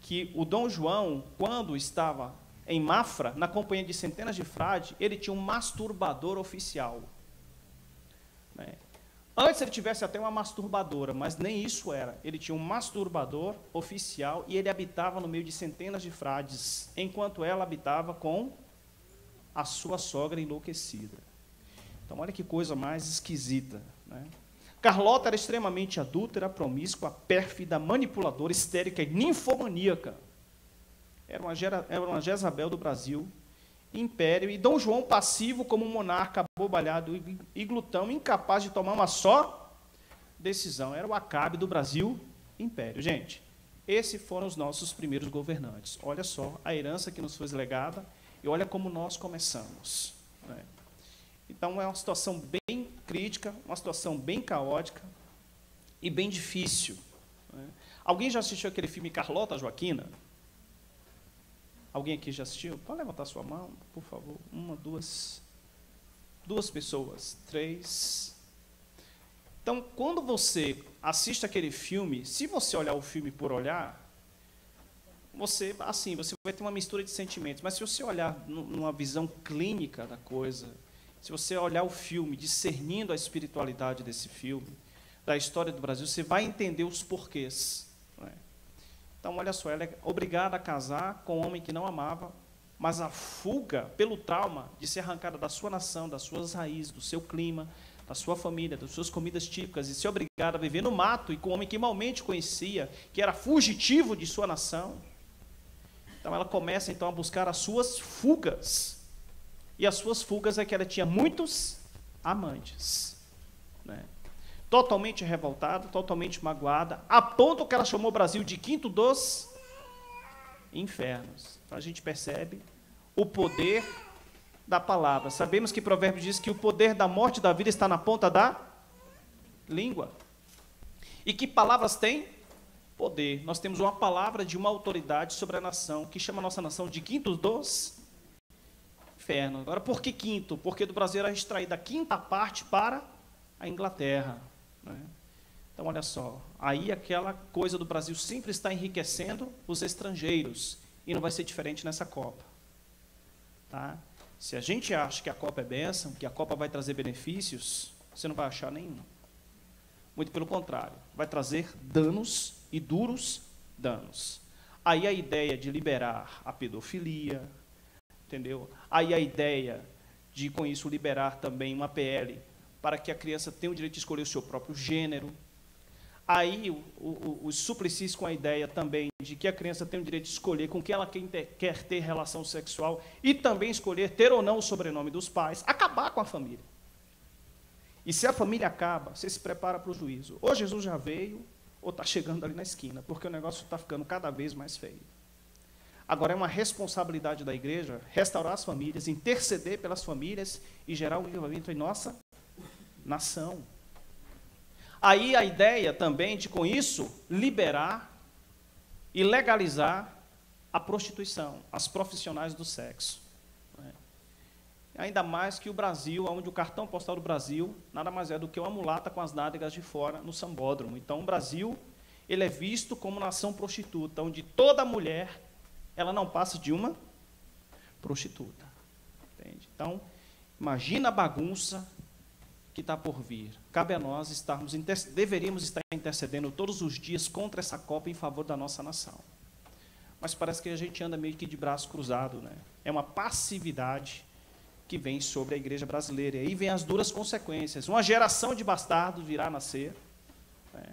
Speaker 1: que o Dom João, quando estava em Mafra, na companhia de centenas de frades, ele tinha um masturbador oficial. né? Antes ele tivesse até uma masturbadora, mas nem isso era. Ele tinha um masturbador oficial e ele habitava no meio de centenas de frades, enquanto ela habitava com a sua sogra enlouquecida. Então, olha que coisa mais esquisita, né? Carlota era extremamente adúltera, promíscua, pérfida, manipuladora, histérica e ninfomaníaca. Era uma Jezabel do Brasil, império, e Dom João passivo como um monarca abobalhado e glutão, incapaz de tomar uma só decisão. Era o Acabe do Brasil, império. Gente, esses foram os nossos primeiros governantes. Olha só a herança que nos foi legada e olha como nós começamos, né? Então, é uma situação bem crítica, uma situação bem caótica e bem difícil, né? Alguém já assistiu aquele filme Carlota Joaquina? Alguém aqui já assistiu? Pode levantar sua mão, por favor. Uma, duas pessoas, 3. Então, quando você assiste aquele filme, se você olhar o filme por olhar, você vai ter uma mistura de sentimentos. Mas se você olhar numa visão clínica da coisa, se você olhar o filme, discernindo a espiritualidade desse filme, da história do Brasil, você vai entender os porquês, né? Então, olha só, ela é obrigada a casar com um homem que não amava, mas a fuga pelo trauma de ser arrancada da sua nação, das suas raízes, do seu clima, da sua família, das suas comidas típicas, e ser obrigada a viver no mato e com um homem que malmente conhecia, que era fugitivo de sua nação. Então, ela começa, então, a buscar as suas fugas. E as suas fugas é que ela tinha muitos amantes, né? Totalmente revoltada, totalmente magoada, a ponto que ela chamou o Brasil de quinto dos infernos. Então, a gente percebe o poder da palavra. Sabemos que Provérbios diz que o poder da morte e da vida está na ponta da língua. E que palavras têm? Poder. Nós temos uma palavra de uma autoridade sobre a nação, que chama a nossa nação de quinto dos infernos. Agora, por que quinto? Porque do Brasil era extraída a quinta parte para a Inglaterra, né? Então, olha só, aí aquela coisa do Brasil sempre está enriquecendo os estrangeiros, e não vai ser diferente nessa Copa, tá? Se a gente acha que a Copa é bênção, que a Copa vai trazer benefícios, você não vai achar nenhum. Muito pelo contrário, vai trazer danos e duros danos. Aí a ideia de liberar a pedofilia, entendeu? Aí a ideia de, com isso, liberar também uma PL para que a criança tenha o direito de escolher o seu próprio gênero. Aí os Suplicies com a ideia também de que a criança tem o direito de escolher com quem ela quer ter relação sexual e também escolher ter ou não o sobrenome dos pais, acabar com a família. E se a família acaba, você se prepara para o juízo. Ou Jesus já veio, ou está chegando ali na esquina, porque o negócio está ficando cada vez mais feio. Agora, é uma responsabilidade da igreja restaurar as famílias, interceder pelas famílias e gerar um avivamento em nossa nação. Aí a ideia também de, com isso, liberar e legalizar a prostituição, as profissionais do sexo, né? Ainda mais que o Brasil, onde o cartão postal do Brasil nada mais é do que uma mulata com as nádegas de fora no sambódromo. Então, o Brasil, ele é visto como nação prostituta, onde toda mulher, ela não passa de uma prostituta, entende? Então, imagina a bagunça que está por vir. Cabe a nós deveríamos estar intercedendo todos os dias contra essa Copa em favor da nossa nação. Mas parece que a gente anda meio que de braço cruzado, né? É uma passividade que vem sobre a igreja brasileira. E aí vem as duras consequências. Uma geração de bastardos virá a nascer, né?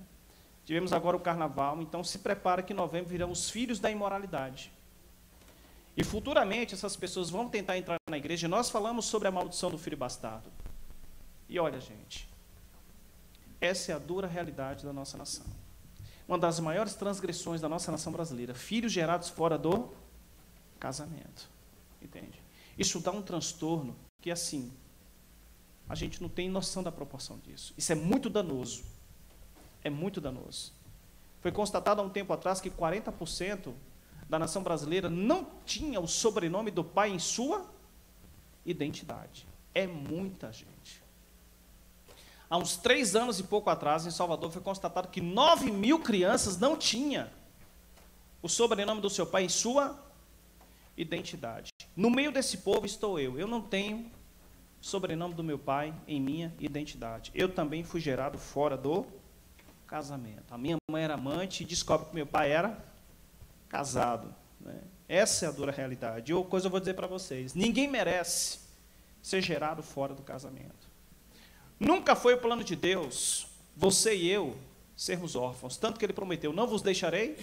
Speaker 1: Tivemos agora o carnaval, então se prepara que em novembro virão os filhos da imoralidade. E futuramente essas pessoas vão tentar entrar na igreja. Nós falamos sobre a maldição do filho bastardo. E olha, gente, essa é a dura realidade da nossa nação. Uma das maiores transgressões da nossa nação brasileira, filhos gerados fora do casamento, entende? Isso dá um transtorno que, assim, a gente não tem noção da proporção disso. Isso é muito danoso. É muito danoso. Foi constatado há um tempo atrás que 40% da nação brasileira não tinha o sobrenome do pai em sua identidade. É muita gente. Há uns 3 anos e pouco atrás, em Salvador, foi constatado que 9.000 crianças não tinham o sobrenome do seu pai em sua identidade. No meio desse povo estou eu. Eu não tenho sobrenome do meu pai em minha identidade. Eu também fui gerado fora do casamento. A minha mãe era amante e descobre que meu pai era casado. Né? Essa é a dura realidade. E outra coisa eu vou dizer para vocês, ninguém merece ser gerado fora do casamento. Nunca foi o plano de Deus, você e eu, sermos órfãos. Tanto que ele prometeu, não vos deixarei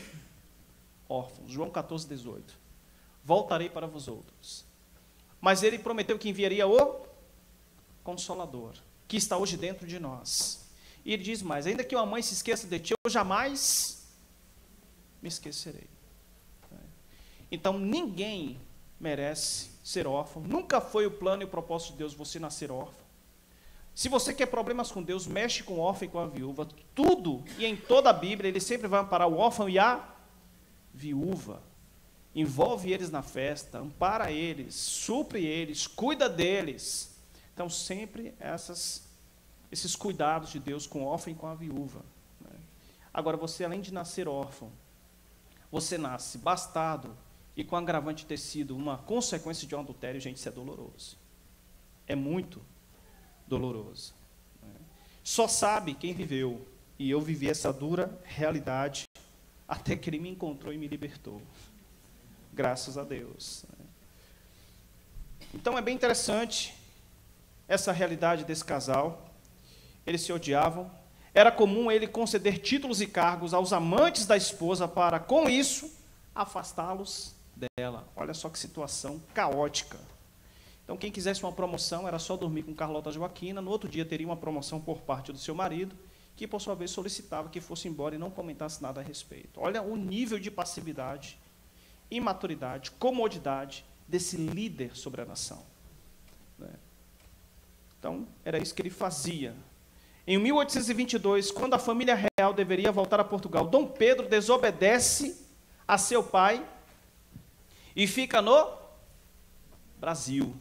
Speaker 1: órfãos. João 14, 18. Voltarei para vós outros. Mas ele prometeu que enviaria o Consolador, que está hoje dentro de nós. E ele diz mais, ainda que uma mãe se esqueça de ti, eu jamais me esquecerei. Então, ninguém merece ser órfão. Nunca foi o plano e o propósito de Deus você nascer órfão. Se você quer problemas com Deus, mexe com o órfão e com a viúva. Tudo e em toda a Bíblia, ele sempre vai amparar o órfão e a viúva. Envolve eles na festa, ampara eles, supre eles, cuida deles. Então, sempre esses cuidados de Deus com o órfão e com a viúva. Né? Agora, você, além de nascer órfão, você nasce bastardo e com agravante de ter sido uma consequência de um adultério, gente, isso é doloroso. É muito doloroso. Né? Só sabe quem viveu, e eu vivi essa dura realidade, até que ele me encontrou e me libertou. Graças a Deus. Né? Então, é bem interessante essa realidade desse casal. Eles se odiavam. Era comum ele conceder títulos e cargos aos amantes da esposa para, com isso, afastá-los dela. Olha só que situação caótica. Então, quem quisesse uma promoção era só dormir com Carlota Joaquina. No outro dia teria uma promoção por parte do seu marido, que por sua vez solicitava que fosse embora e não comentasse nada a respeito. Olha o nível de passividade, imaturidade, comodidade desse líder sobre a nação. Né? Então, era isso que ele fazia. Em 1822, quando a família real deveria voltar a Portugal, Dom Pedro desobedece a seu pai e fica no Brasil,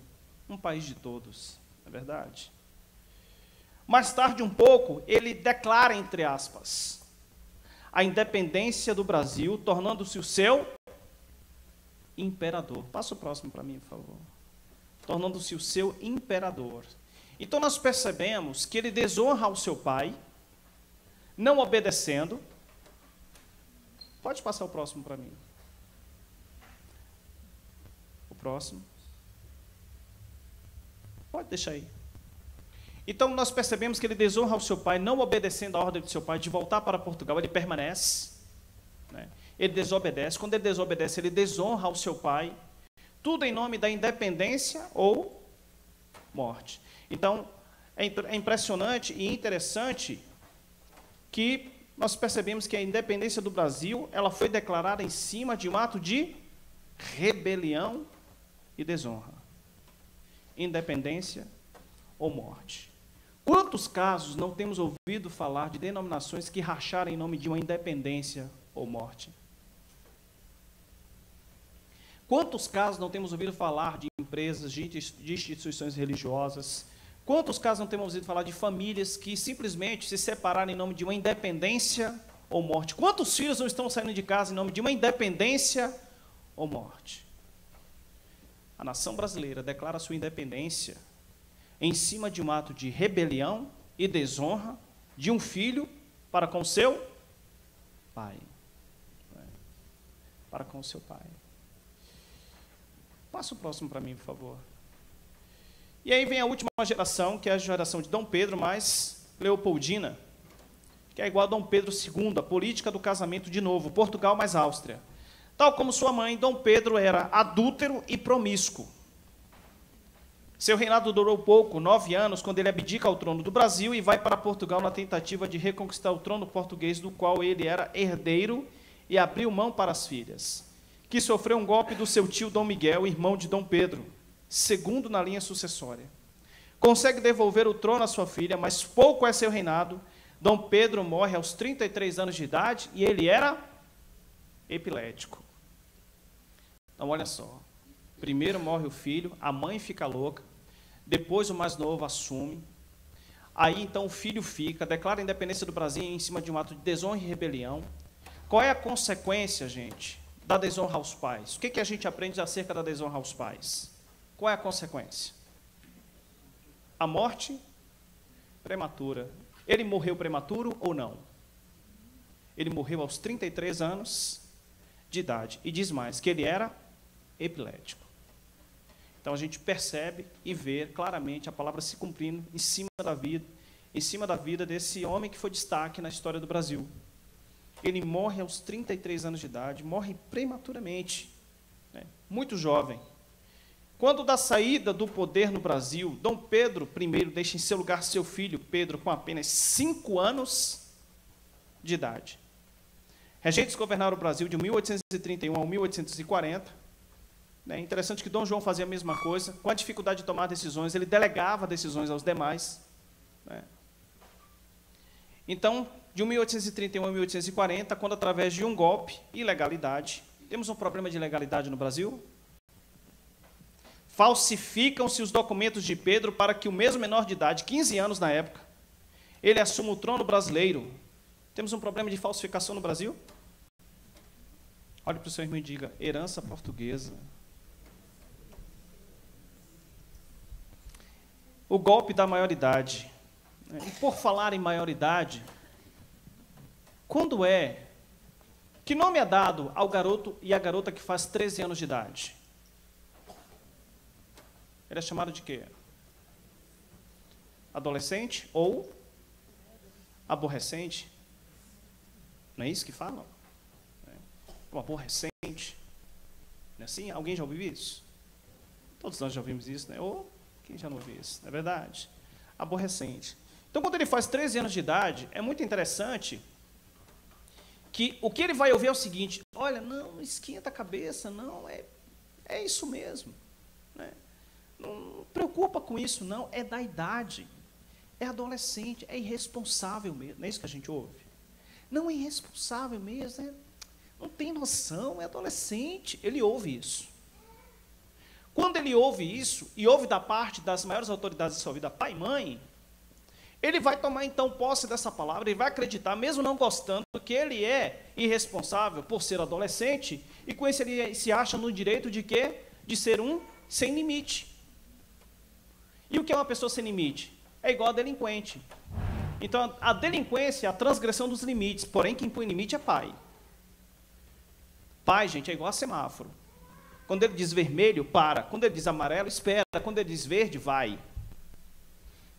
Speaker 1: um país de todos, não é verdade? Mais tarde um pouco, ele declara, entre aspas, a independência do Brasil, tornando-se o seu imperador. Passa o próximo para mim, por favor. Tornando-se o seu imperador. Então, nós percebemos que ele desonra ao seu pai, não obedecendo. Pode passar o próximo para mim. O próximo. Pode deixar aí. Então, nós percebemos que ele desonra ao seu pai, não obedecendo a ordem do seu pai de voltar para Portugal. Ele permanece. Né? Ele desobedece. Quando ele desobedece, ele desonra ao seu pai. Tudo em nome da independência ou morte. Então, é impressionante e interessante que nós percebemos que a independência do Brasil, ela foi declarada em cima de um ato de rebelião e desonra. Independência ou morte. Quantos casos não temos ouvido falar de denominações que racharam em nome de uma independência ou morte? Quantos casos não temos ouvido falar de empresas, de instituições religiosas? Quantos casos não temos ouvido falar de famílias que simplesmente se separaram em nome de uma independência ou morte? Quantos filhos não estão saindo de casa em nome de uma independência ou morte? A nação brasileira declara sua independência em cima de um ato de rebelião e desonra de um filho para com seu pai. Para com seu pai. Passa o próximo para mim, por favor. E aí vem a última geração, que é a geração de Dom Pedro, mais Leopoldina, que é igual a Dom Pedro II, a política do casamento de novo, Portugal mais Áustria. Tal como sua mãe, Dom Pedro era adúltero e promíscuo. Seu reinado durou pouco, 9 anos, quando ele abdica ao trono do Brasil e vai para Portugal na tentativa de reconquistar o trono português, do qual ele era herdeiro, e abriu mão para as filhas, que sofreu um golpe do seu tio Dom Miguel, irmão de Dom Pedro, segundo na linha sucessória. Consegue devolver o trono à sua filha, mas pouco é seu reinado. Dom Pedro morre aos 33 anos de idade e ele era epilético. Então, olha só. Primeiro morre o filho, a mãe fica louca, depois o mais novo assume. Aí, então, o filho fica, declara a independência do Brasil em cima de um ato de desonra e rebelião. Qual é a consequência, gente, da desonra aos pais? O que a gente aprende acerca da desonra aos pais? Qual é a consequência? a morte prematura. Ele morreu prematuro ou não? Ele morreu aos 33 anos de idade. E diz mais, que ele era epilético. Então a gente percebe e vê claramente a palavra se cumprindo em cima da vida desse homem que foi destaque na história do Brasil. Ele morre aos 33 anos de idade, morre prematuramente, né? Muito jovem. Quando da saída do poder no Brasil, Dom Pedro I deixa em seu lugar seu filho Pedro com apenas 5 anos de idade. Regentes governaram o Brasil de 1831 a 1840. É interessante que Dom João fazia a mesma coisa. Com a dificuldade de tomar decisões, ele delegava decisões aos demais, né? Então, de 1831 a 1840, quando através de um golpe, ilegalidade, temos um problema de ilegalidade no Brasil? Falsificam-se os documentos de Pedro para que o mesmo menor de idade, 15 anos na época, ele assuma o trono brasileiro. Temos um problema de falsificação no Brasil? Olhe para o seu irmão e diga, herança portuguesa. O golpe da maioridade. E por falar em maioridade, quando é? Que nome é dado ao garoto e à garota que faz 13 anos de idade? Ele é chamado de quê? Adolescente ou aborrecente? Não é isso que falam? O aborrecente. Não é assim? Alguém já ouviu isso? Todos nós já ouvimos isso, né? Ou quem já não ouviu isso? Não é verdade? Aborrecente. Então, quando ele faz 13 anos de idade, é muito interessante que o que ele vai ouvir é o seguinte, olha, não esquenta a cabeça, não, é isso mesmo, né? Não preocupa com isso, não, é da idade, é adolescente, é irresponsável mesmo, não é isso que a gente ouve? Não é irresponsável mesmo, não tem noção, é adolescente, ele ouve isso. Quando ele ouve isso, e ouve da parte das maiores autoridades de sua vida, pai e mãe, ele vai tomar então posse dessa palavra e vai acreditar, mesmo não gostando, que ele é irresponsável por ser adolescente, e com isso ele se acha no direito de quê? De ser um sem limite. E o que é uma pessoa sem limite? É igual a delinquente. Então, a delinquência é a transgressão dos limites, porém quem põe limite é pai. Pai, gente, é igual a semáforo. Quando ele diz vermelho, para. Quando ele diz amarelo, espera. Quando ele diz verde, vai.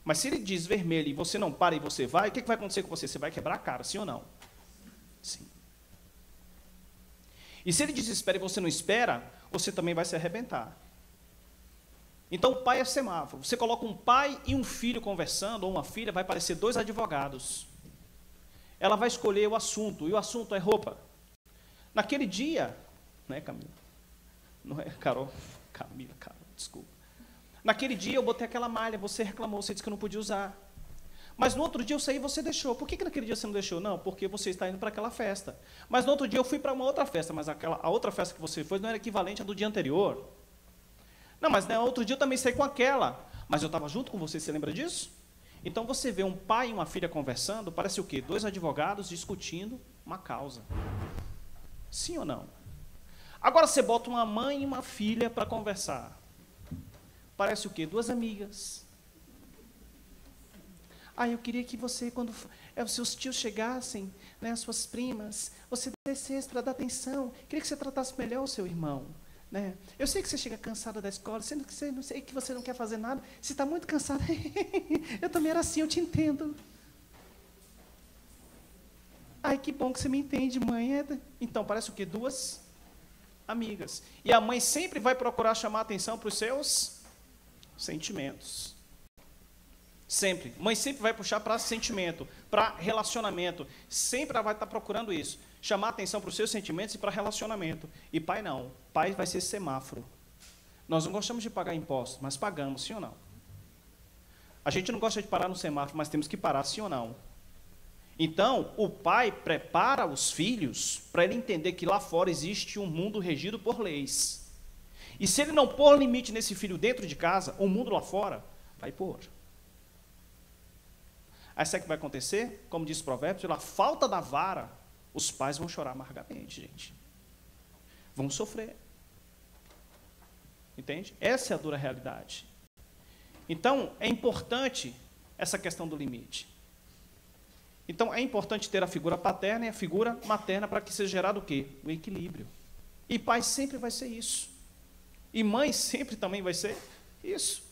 Speaker 1: Mas se ele diz vermelho e você não para e você vai, o que vai acontecer com você? Você vai quebrar a cara, sim ou não? Sim. E se ele diz espera e você não espera, você também vai se arrebentar. Então, o pai é semáforo. Você coloca um pai e um filho conversando, ou uma filha, vai parecer dois advogados. Ela vai escolher o assunto, e o assunto é roupa. Naquele dia, não é, Camila? Não é, Carol? Camila, desculpa. Naquele dia eu botei aquela malha, você reclamou, você disse que eu não podia usar. Mas no outro dia eu saí e você deixou. Por que naquele dia você não deixou? Não, porque você está indo para aquela festa. Mas no outro dia eu fui para uma outra festa, mas a outra festa que você foi não era equivalente à do dia anterior. Não, mas no outro dia eu também saí com aquela. Mas eu estava junto com você lembra disso? Então você vê um pai e uma filha conversando, parece o quê? Dois advogados discutindo uma causa. Sim ou não? Agora você bota uma mãe e uma filha para conversar. Parece o quê? Duas amigas. Eu queria que você, quando os seus tios chegassem, né, as suas primas, você descesse para dar atenção. Queria que você tratasse melhor o seu irmão. Né? Eu sei que você chega cansada da escola, sendo que você não sei que você não quer fazer nada. Você está muito cansada. Eu também era assim, eu te entendo. Ai, que bom que você me entende, mãe. Então, parece o quê? Duas amigas. E a mãe sempre vai procurar chamar atenção para os seus sentimentos. Sempre. Mãe sempre vai puxar para sentimento, para relacionamento. Sempre ela vai estar procurando isso. Chamar atenção para os seus sentimentos e para relacionamento. E pai não. Pai vai ser semáforo. Nós não gostamos de pagar impostos, mas pagamos, sim ou não? A gente não gosta de parar no semáforo, mas temos que parar, sim ou não? Então, o pai prepara os filhos para ele entender que lá fora existe um mundo regido por leis. E se ele não pôr limite nesse filho dentro de casa, o mundo lá fora vai pôr. Aí sabe o que vai acontecer? Como diz o provérbio, pela falta da vara, os pais vão chorar amargamente, gente. Vão sofrer. Entende? Essa é a dura realidade. Então, é importante essa questão do limite. Então, é importante ter a figura paterna e a figura materna para que seja gerado o quê? O equilíbrio. E pai sempre vai ser isso. E mãe sempre também vai ser isso.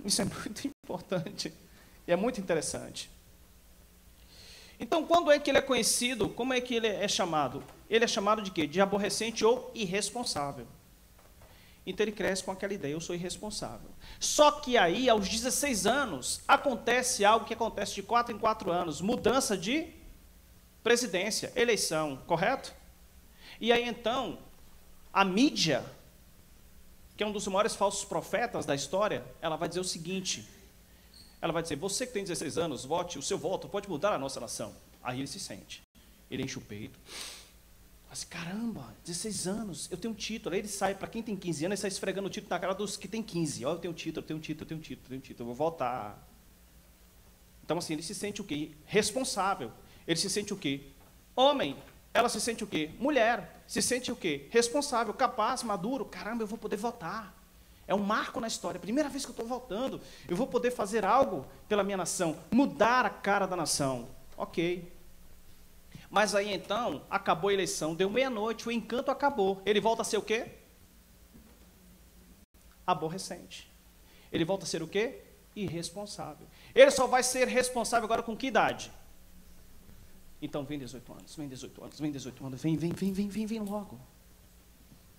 Speaker 1: Isso é muito importante. E é muito interessante. Então, quando é que ele é conhecido? Como é que ele é chamado? Ele é chamado de quê? De aborrecente ou irresponsável. Então, ele cresce com aquela ideia, eu sou irresponsável. Só que aí, aos 16 anos, acontece algo que acontece de 4 em 4 anos, mudança de presidência, eleição, correto? E aí, então, a mídia, que é um dos maiores falsos profetas da história, ela vai dizer o seguinte, ela vai dizer, você que tem 16 anos, vote, o seu voto pode mudar a nossa nação. Aí ele se sente, ele enche o peito, assim, caramba, 16 anos, eu tenho um título. Aí ele sai, para quem tem 15 anos, ele sai esfregando o título na cara dos que tem 15. Olha, eu tenho título, eu tenho título, eu tenho título, eu tenho título, eu vou votar. Então, assim, ele se sente o quê? Responsável. Ele se sente o quê? Homem. Ela se sente o quê? Mulher. Se sente o quê? Responsável, capaz, maduro. Caramba, eu vou poder votar. É um marco na história. Primeira vez que eu estou votando, eu vou poder fazer algo pela minha nação, mudar a cara da nação. Ok. Mas aí, então, acabou a eleição, deu meia-noite, o encanto acabou. Ele volta a ser o quê? Aborrecente. Ele volta a ser o quê? Irresponsável. Ele só vai ser responsável agora com que idade? Então, vem 18 anos, vem 18 anos, vem 18 anos, vem logo.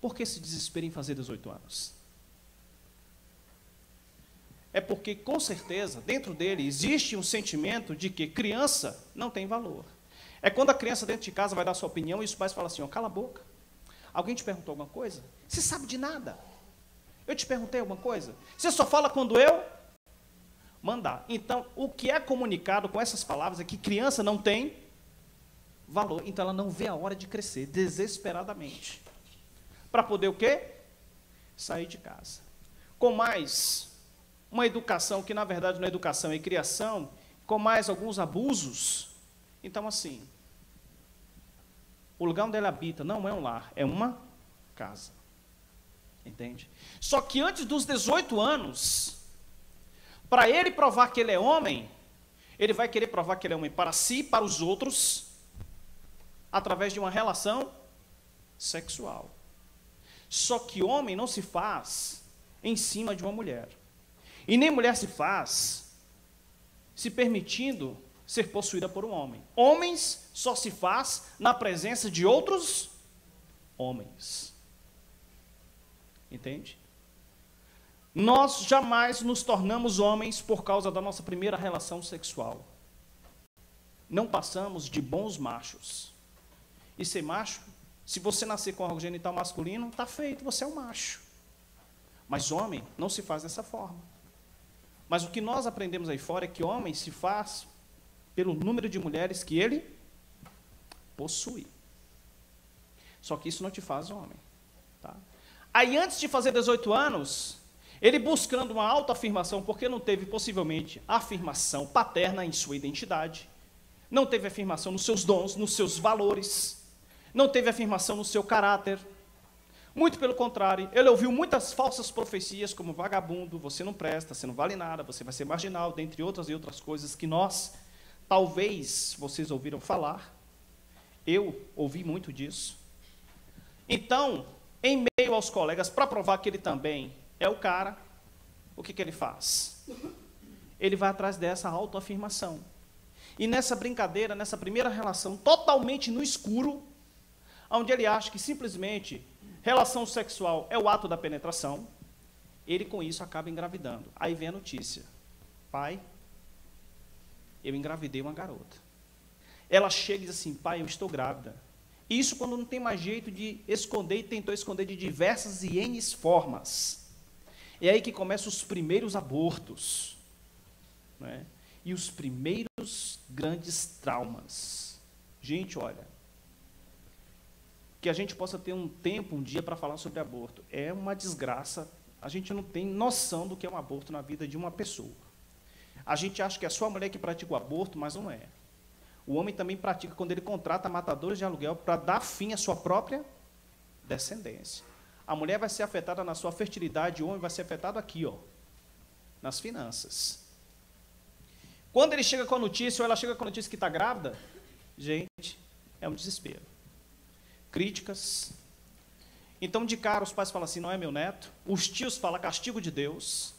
Speaker 1: Por que se desespera em fazer 18 anos? É porque, com certeza, dentro dele existe um sentimento de que criança não tem valor. É quando a criança dentro de casa vai dar sua opinião e os pais falam assim, ó, cala a boca. Alguém te perguntou alguma coisa? Você sabe de nada. Eu te perguntei alguma coisa? Você só fala quando eu mandar. Então, o que é comunicado com essas palavras é que criança não tem valor. Então, ela não vê a hora de crescer, desesperadamente. Para poder o quê? Sair de casa. Com mais uma educação, que na verdade não é educação, é criação, com mais alguns abusos. Então, assim, o lugar onde ele habita não é um lar, é uma casa. Entende? Só que antes dos 18 anos, para ele provar que ele é homem, ele vai querer provar que ele é homem para si e para os outros, através de uma relação sexual. Só que homem não se faz em cima de uma mulher. E nem mulher se faz se permitindo ser possuída por um homem. Homens só se faz na presença de outros homens. Entende? Nós jamais nos tornamos homens por causa da nossa primeira relação sexual. Não passamos de bons machos. E ser macho, se você nascer com órgão genital masculino, está feito, você é um macho. Mas homem não se faz dessa forma. Mas o que nós aprendemos aí fora é que homem se faz pelo número de mulheres que ele possui. Só que isso não te faz homem. Tá? Aí, antes de fazer 18 anos, ele buscando uma autoafirmação, porque não teve, possivelmente, afirmação paterna em sua identidade, não teve afirmação nos seus dons, nos seus valores, não teve afirmação no seu caráter. Muito pelo contrário, ele ouviu muitas falsas profecias, como vagabundo, você não presta, você não vale nada, você vai ser marginal, dentre outras e outras coisas que nós, talvez, vocês ouviram falar. Eu ouvi muito disso. Então, em meio aos colegas, para provar que ele também é o cara, o que ele faz? Ele vai atrás dessa autoafirmação. E nessa brincadeira, nessa primeira relação, totalmente no escuro, onde ele acha que simplesmente relação sexual é o ato da penetração, ele com isso acaba engravidando. Aí vem a notícia: pai, eu engravidei uma garota. Ela chega e diz assim: pai, eu estou grávida. Isso quando não tem mais jeito de esconder, e tentou esconder de diversas e N formas. É aí que começam os primeiros abortos, né? E os primeiros grandes traumas. Gente, olha, que a gente possa ter um tempo, um dia, para falar sobre aborto. É uma desgraça. A gente não tem noção do que é um aborto na vida de uma pessoa. A gente acha que é só a mulher que pratica o aborto, mas não é. O homem também pratica quando ele contrata matadores de aluguel para dar fim à sua própria descendência. A mulher vai ser afetada na sua fertilidade, o homem vai ser afetado aqui, ó, nas finanças. Quando ele chega com a notícia, ou ela chega com a notícia que está grávida, gente, é um desespero. Críticas. Então, de cara, os pais falam assim, não é meu neto. Os tios falam castigo de Deus.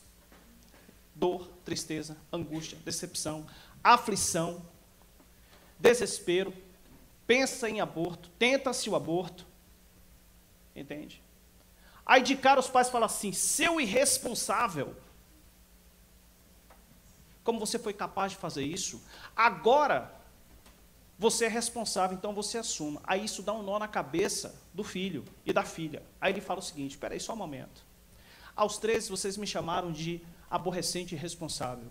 Speaker 1: Dor, tristeza, angústia, decepção, aflição, desespero. Pensa em aborto, tenta-se o aborto. Entende? Aí, de cara, os pais falam assim, seu irresponsável. Como você foi capaz de fazer isso? Agora, você é responsável, então você assuma. Aí isso dá um nó na cabeça do filho e da filha. Aí ele fala o seguinte, espera aí só um momento. Aos 13, vocês me chamaram de aborrecente e irresponsável.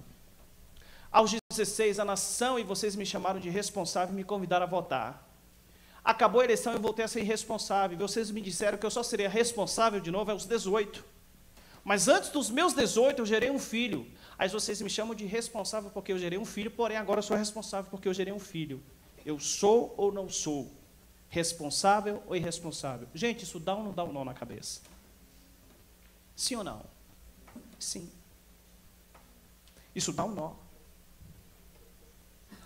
Speaker 1: Aos 16, a nação e vocês me chamaram de irresponsável e me convidaram a votar. Acabou a eleição e eu voltei a ser irresponsável. Vocês me disseram que eu só seria responsável de novo aos 18. Mas antes dos meus 18, eu gerei um filho. Aí vocês me chamam de responsável porque eu gerei um filho, porém agora eu sou responsável porque eu gerei um filho. Eu sou ou não sou? Responsável ou irresponsável? Gente, isso dá ou não dá um nó na cabeça? Sim ou não? Sim. Isso dá um nó.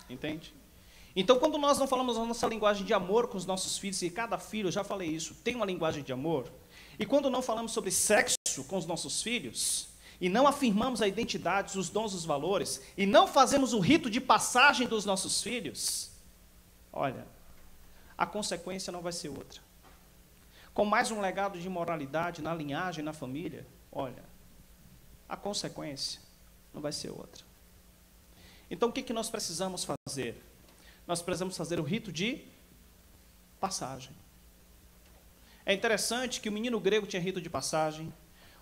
Speaker 1: Entende? Então, quando nós não falamos a nossa linguagem de amor com os nossos filhos, e cada filho, eu já falei isso, tem uma linguagem de amor, e quando não falamos sobre sexo com os nossos filhos, e não afirmamos a identidade, os dons, os valores, e não fazemos o rito de passagem dos nossos filhos, olha, a consequência não vai ser outra. Com mais um legado de imoralidade na linhagem, na família, olha, a consequência não vai ser outra. Então, o que nós precisamos fazer? Nós precisamos fazer o rito de passagem. É interessante que o menino grego tinha rito de passagem,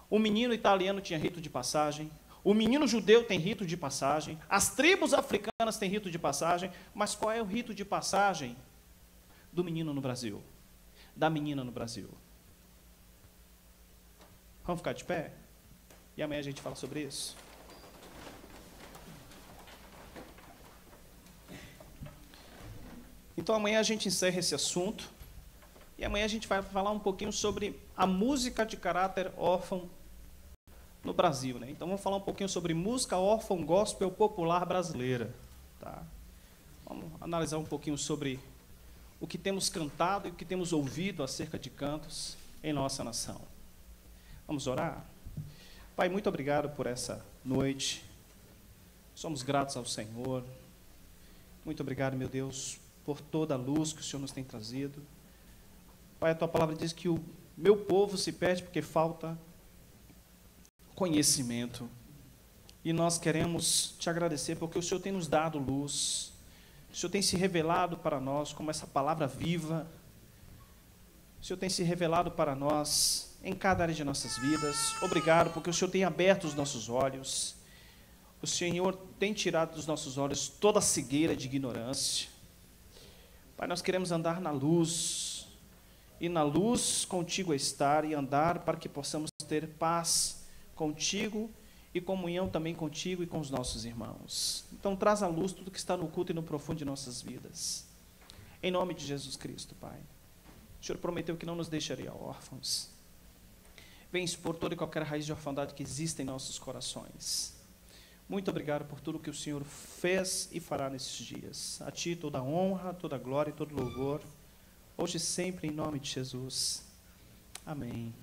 Speaker 1: o menino italiano tinha rito de passagem, o menino judeu tem rito de passagem, as tribos africanas têm rito de passagem, mas qual é o rito de passagem do menino no Brasil? Da menina no Brasil? Vamos ficar de pé? E amanhã a gente fala sobre isso. Então amanhã a gente encerra esse assunto, e amanhã a gente vai falar um pouquinho sobre a música de caráter órfão no Brasil, né? Então vamos falar um pouquinho sobre música órfã gospel popular brasileira, tá? Vamos analisar um pouquinho sobre o que temos cantado e o que temos ouvido acerca de cantos em nossa nação. Vamos orar? Pai, muito obrigado por essa noite. Somos gratos ao Senhor. Muito obrigado, meu Deus, por toda a luz que o Senhor nos tem trazido. Pai, a tua palavra diz que o meu povo se perde porque falta conhecimento. E nós queremos te agradecer porque o Senhor tem nos dado luz. O Senhor tem se revelado para nós como essa palavra viva. O Senhor tem se revelado para nós em cada área de nossas vidas. Obrigado porque o Senhor tem aberto os nossos olhos. O Senhor tem tirado dos nossos olhos toda a cegueira de ignorância. Pai, nós queremos andar na luz, e na luz contigo estar, e andar para que possamos ter paz contigo, e comunhão também contigo e com os nossos irmãos. Então traz à luz tudo que está no oculto e no profundo de nossas vidas. Em nome de Jesus Cristo, Pai. O Senhor prometeu que não nos deixaria órfãos. Vem expor toda e qualquer raiz de orfandade que existe em nossos corações. Muito obrigado por tudo que o Senhor fez e fará nesses dias. A Ti toda a honra, toda a glória e todo louvor, hoje e sempre, em nome de Jesus. Amém.